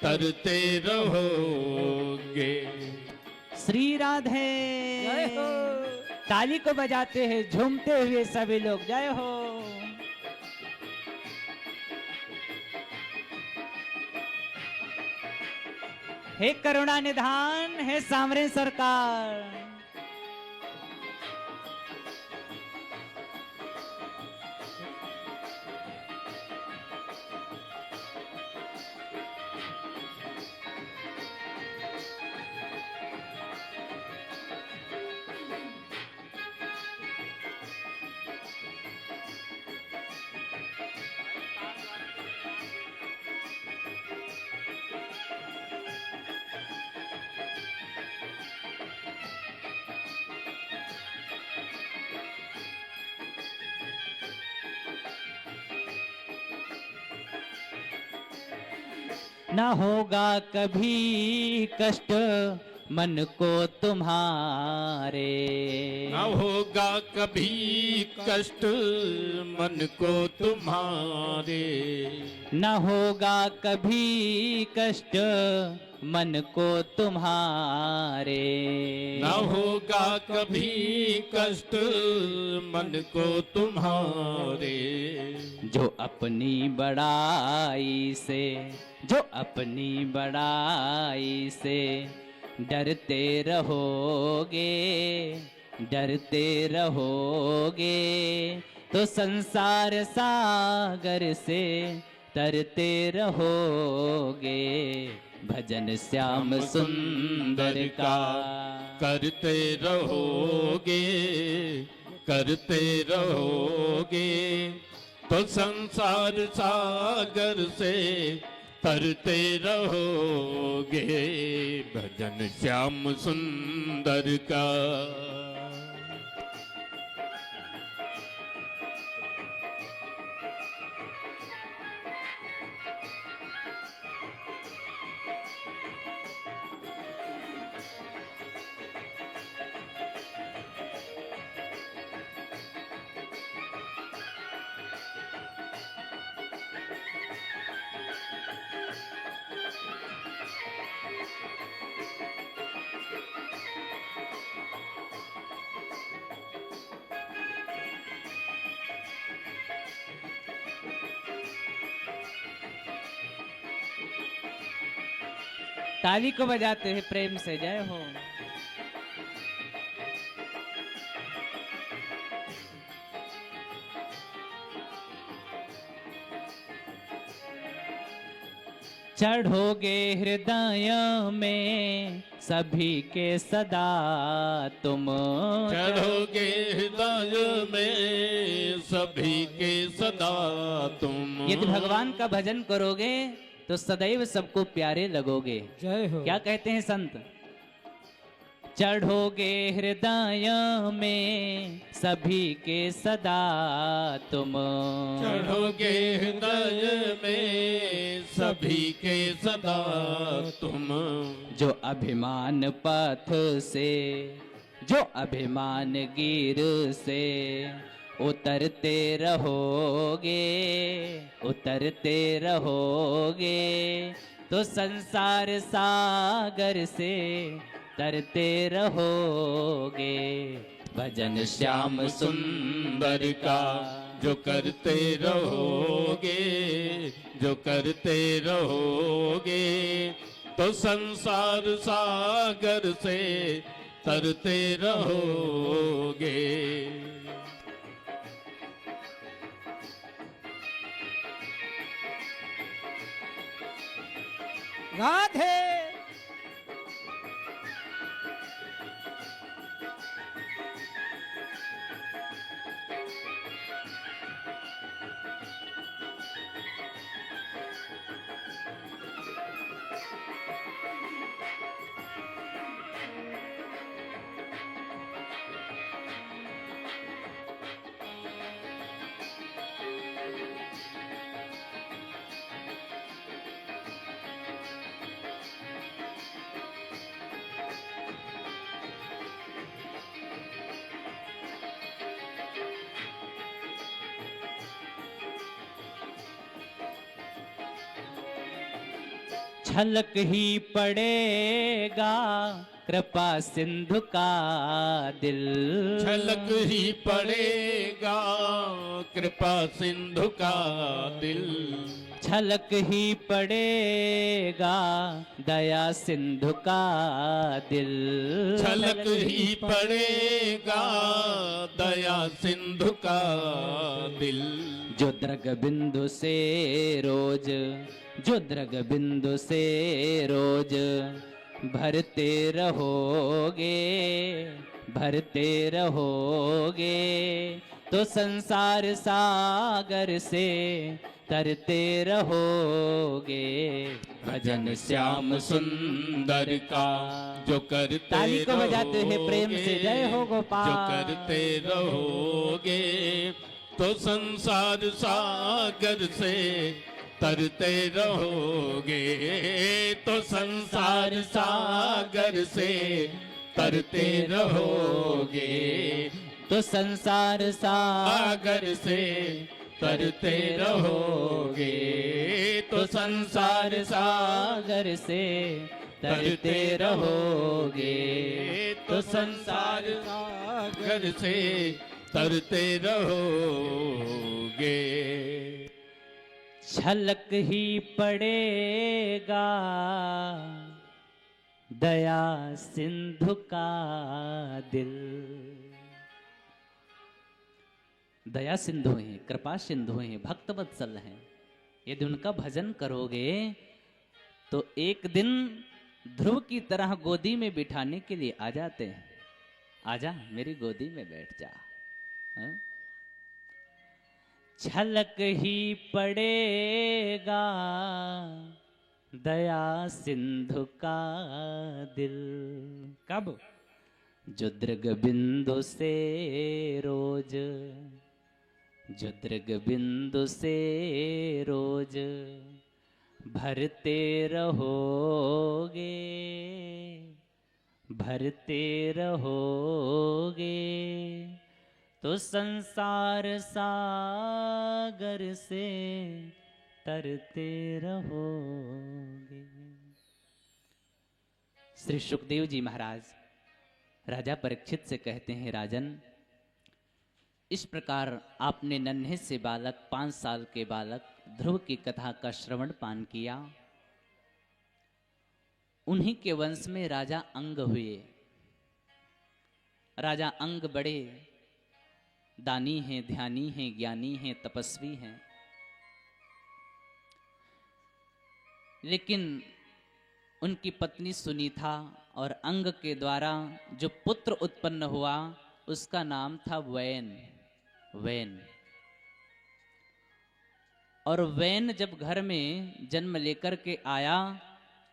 तरते रहोगे। श्री राधे। ताली को बजाते हैं झूमते हुए सभी लोग, जय हो। हे करुणा निधान, हे सामरे सरकार। न होगा कभी कष्ट मन को तुम्हारे, न होगा कभी कष्ट मन को तुम्हारे, न होगा कभी कष्ट मन को तुम्हारे, न होगा कभी कष्ट मन को तुम्हारे। जो अपनी बड़ाई से, जो अपनी बड़ाई से डरते रहोगे, डरते रहोगे तो संसार सागर से तरते रहोगे। भजन श्याम सुंदर का करते रहोगे, करते रहोगे तो संसार सागर से तरते रहोगे। भजन श्याम सुंदर का। ताली को बजाते हैं प्रेम से, जय हो। चढ़ोगे हृदय में सभी के सदा तुम, चढ़ोगे हृदय में सभी के सदा तुम। यदि भगवान का भजन करोगे तो सदैव सबको प्यारे लगोगे। जय हो। क्या कहते हैं संत? चढ़ोगे हृदय में सभी के सदा तुम, चढ़ोगे हृदय में सभी के सदा तुम, जो अभिमान पथ से, जो अभिमान गिर से उतरते रहोगे, उतरते रहोगे, तो संसार सागर से तरते रहोगे। भजन श्याम सुंदर का जो करते रहोगे, जो करते रहोगे, तो संसार सागर से तरते रहोगे। राधे। छलक ही पड़ेगा कृपा सिंधु का दिल, छलक ही पड़ेगा कृपा सिंधु का दिल, छलक ही पड़ेगा दया सिंधु का दिल, छलक ही पड़ेगा दया सिंधु का दिल, जो द्रग बिंदु से रोज, जो द्रग बिंदु से रोज भरते रहोगे, भरते रहोगे, तो संसार सागर से तरते रहोगे। भजन श्याम सुंदर का जो करते ताली को बजाते हैं प्रेम से, जय हो गोपाल। जो करते रहोगे, तो संसार सागर से तरते रहोगे, तो संसार सागर से तरते रहोगे, तो संसार सागर से तरते रहोगे, तो संसार सागर से तरते रहोगे, तो संसार सागर से तरते रहोगे। छलक ही पड़ेगा दया सिंधु का दिल। दया सिंधु हैं, कृपा सिंधु हैं, भक्त वत्सल हैं। यदि उनका भजन करोगे तो एक दिन ध्रुव की तरह गोदी में बिठाने के लिए आ जाते हैं। आजा मेरी गोदी में बैठ जा। हाँ? छलक ही पड़ेगा दया सिंधु का दिल। कब? जो दृग बिंदु से रोज, जो दृग बिंदु से रोज भरते रहोगे, भरते रहोगे, तो संसार सागर से तरते रहोगे। श्री सुखदेव जी महाराज राजा परीक्षित से कहते हैं, राजन इस प्रकार आपने नन्हे से बालक 5 साल के बालक ध्रुव की कथा का श्रवण पान किया। उन्हीं के वंश में राजा अंग हुए। राजा अंग बड़े दानी हैं, ध्यानी हैं, ज्ञानी हैं, तपस्वी हैं, लेकिन उनकी पत्नी सुनीता और अंग के द्वारा जो पुत्र उत्पन्न हुआ उसका नाम था वैन। वैन। और वैन जब घर में जन्म लेकर के आया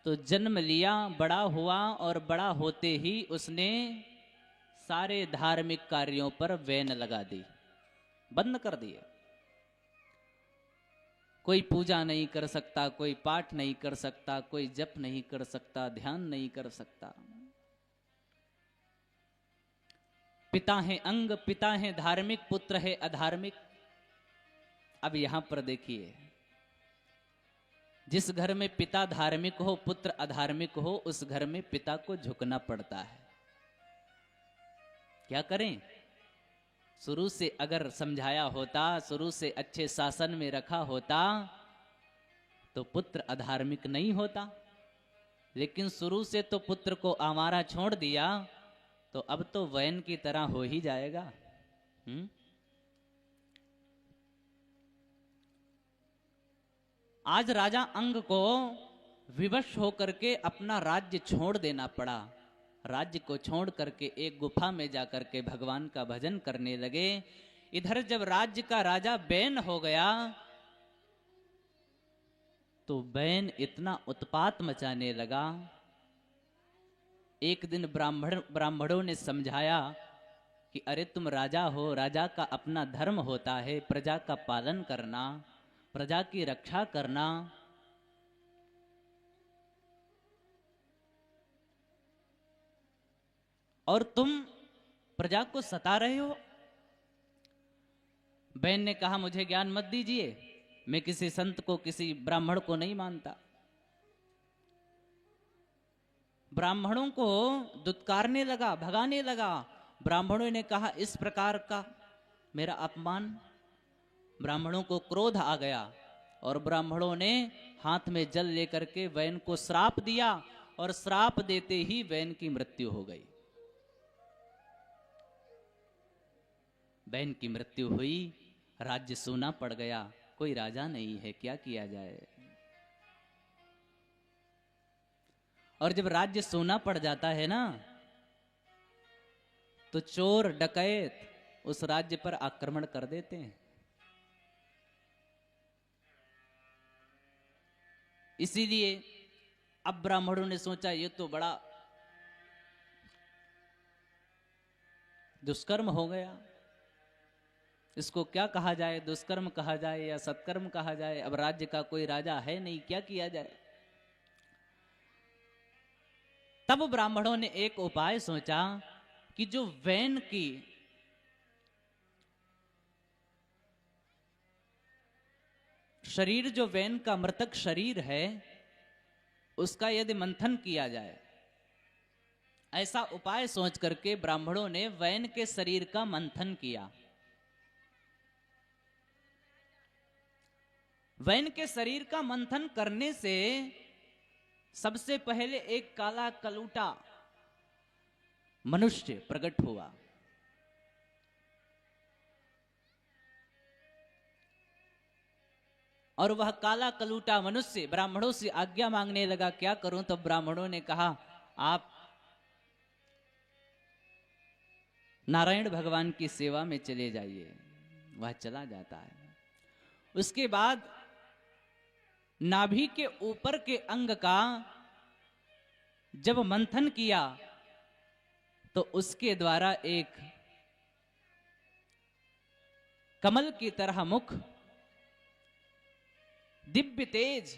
तो जन्म लिया, बड़ा हुआ और बड़ा होते ही उसने सारे धार्मिक कार्यों पर वैन लगा दी, बंद कर दिए। कोई पूजा नहीं कर सकता, कोई पाठ नहीं कर सकता, कोई जप नहीं कर सकता, ध्यान नहीं कर सकता। पिता है अंग, पिता है धार्मिक, पुत्र है अधार्मिक। अब यहां पर देखिए, जिस घर में पिता धार्मिक हो, पुत्र अधार्मिक हो, उस घर में पिता को झुकना पड़ता है। क्या करें? शुरू से अगर समझाया होता, शुरू से अच्छे शासन में रखा होता तो पुत्र अधार्मिक नहीं होता। लेकिन शुरू से तो पुत्र को आवारा छोड़ दिया तो अब तो वैन की तरह हो ही जाएगा। आज राजा अंग को विवश होकर के अपना राज्य छोड़ देना पड़ा। राज्य को छोड़ करके एक गुफा में जाकर के भगवान का भजन करने लगे। इधर जब राज्य का राजा बैन हो गया तो बैन इतना उत्पात मचाने लगा। एक दिन ब्राह्मणों ने समझाया कि अरे तुम राजा हो, राजा का अपना धर्म होता है प्रजा का पालन करना, प्रजा की रक्षा करना। और तुम प्रजा को सता रहे हो। बैन ने कहा मुझे ज्ञान मत दीजिए, मैं किसी संत को, किसी ब्राह्मण को नहीं मानता। ब्राह्मणों को दुत्कारने लगा, भगाने लगा। ब्राह्मणों ने कहा इस प्रकार का मेरा अपमान। ब्राह्मणों को क्रोध आ गया और ब्राह्मणों ने हाथ में जल लेकर के बैन को श्राप दिया और श्राप देते ही बैन की मृत्यु हो गई। बैन की मृत्यु हुई, राज्य सूना पड़ गया, कोई राजा नहीं है, क्या किया जाए। और जब राज्य सूना पड़ जाता है ना तो चोर डकैत उस राज्य पर आक्रमण कर देते हैं। इसीलिए अब ब्राह्मणों ने सोचा ये तो बड़ा दुष्कर्म हो गया, इसको क्या कहा जाए, दुष्कर्म कहा जाए या सत्कर्म कहा जाए। अब राज्य का कोई राजा है नहीं, क्या किया जाए। तब ब्राह्मणों ने एक उपाय सोचा कि जो वैन की शरीर, जो वैन का मृतक शरीर है, उसका यदि मंथन किया जाए। ऐसा उपाय सोच करके ब्राह्मणों ने वैन के शरीर का मंथन किया। वैन के शरीर का मंथन करने से सबसे पहले एक काला कलूटा मनुष्य प्रकट हुआ। और वह काला कलूटा मनुष्य ब्राह्मणों से आज्ञा मांगने लगा, क्या करूं। तब ब्राह्मणों ने कहा आप नारायण भगवान की सेवा में चले जाइए। वह चला जाता है। उसके बाद नाभि के ऊपर के अंग का जब मंथन किया तो उसके द्वारा एक कमल की तरह मुख, दिव्य तेज,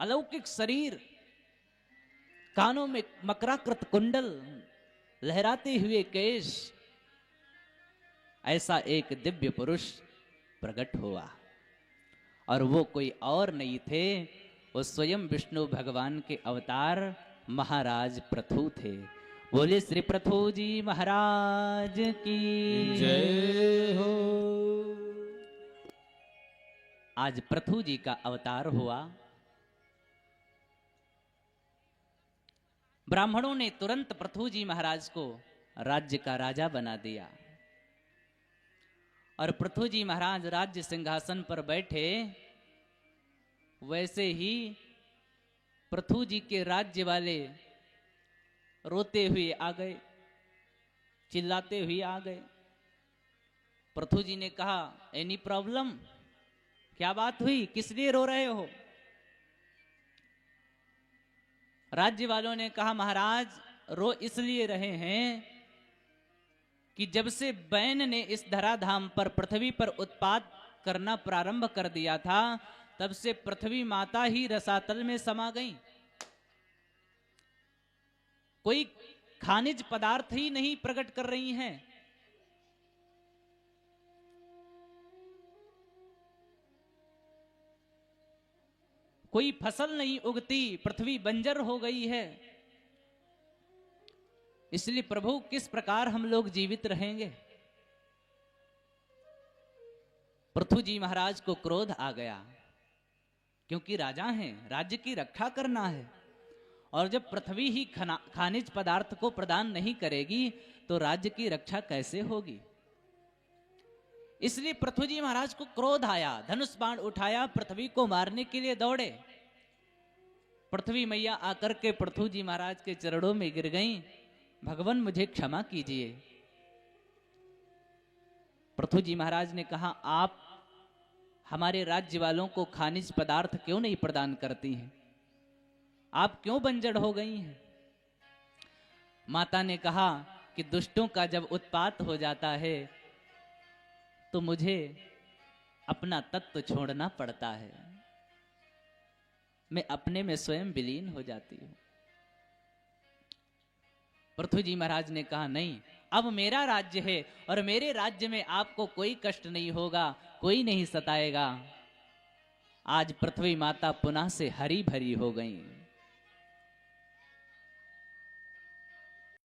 अलौकिक शरीर, कानों में मकराकृत कुंडल, लहराते हुए केश, ऐसा एक दिव्य पुरुष प्रकट हुआ। और वो कोई और नहीं थे, वो स्वयं विष्णु भगवान के अवतार महाराज पृथु थे। बोले श्री पृथु जी महाराज की जय हो। आज पृथु जी का अवतार हुआ। ब्राह्मणों ने तुरंत पृथु जी महाराज को राज्य का राजा बना दिया। और पृथु जी महाराज राज्य सिंहासन पर बैठे, वैसे ही पृथु जी के राज्य वाले रोते हुए आ गए, चिल्लाते हुए आ गए। पृथु जी ने कहा एनी प्रॉब्लम। क्या बात हुई, किस लिए रो रहे हो? राज्य वालों ने कहा, महाराज रो इसलिए रहे हैं कि जब से बैन ने इस धराधाम पर, पृथ्वी पर उत्पात करना प्रारंभ कर दिया था, तब से पृथ्वी माता ही रसातल में समा गई। कोई खनिज पदार्थ ही नहीं प्रकट कर रही हैं। कोई फसल नहीं उगती, पृथ्वी बंजर हो गई है। इसलिए प्रभु किस प्रकार हम लोग जीवित रहेंगे? पृथु जी महाराज को क्रोध आ गया, क्योंकि राजा हैं, राज्य की रक्षा करना है। और जब पृथ्वी ही खनिज पदार्थ को प्रदान नहीं करेगी तो राज्य की रक्षा कैसे होगी? इसलिए पृथु जी महाराज को क्रोध आया, धनुष बाण उठाया, पृथ्वी को मारने के लिए दौड़े। पृथ्वी मैया आकर के पृथु जी महाराज के चरणों में गिर गईं, भगवान मुझे क्षमा कीजिए। पृथु जी महाराज ने कहा, आप हमारे राज्य वालों को खनिज पदार्थ क्यों नहीं प्रदान करती हैं? आप क्यों बंजर हो गई हैं? माता ने कहा कि दुष्टों का जब उत्पात हो जाता है तो मुझे अपना तत्व छोड़ना पड़ता है, मैं अपने में स्वयं विलीन हो जाती हूं। पृथु जी महाराज ने कहा, नहीं, अब मेरा राज्य है और मेरे राज्य में आपको कोई कष्ट नहीं होगा, कोई नहीं सताएगा। आज पृथ्वी माता पुनः से हरी भरी हो गई।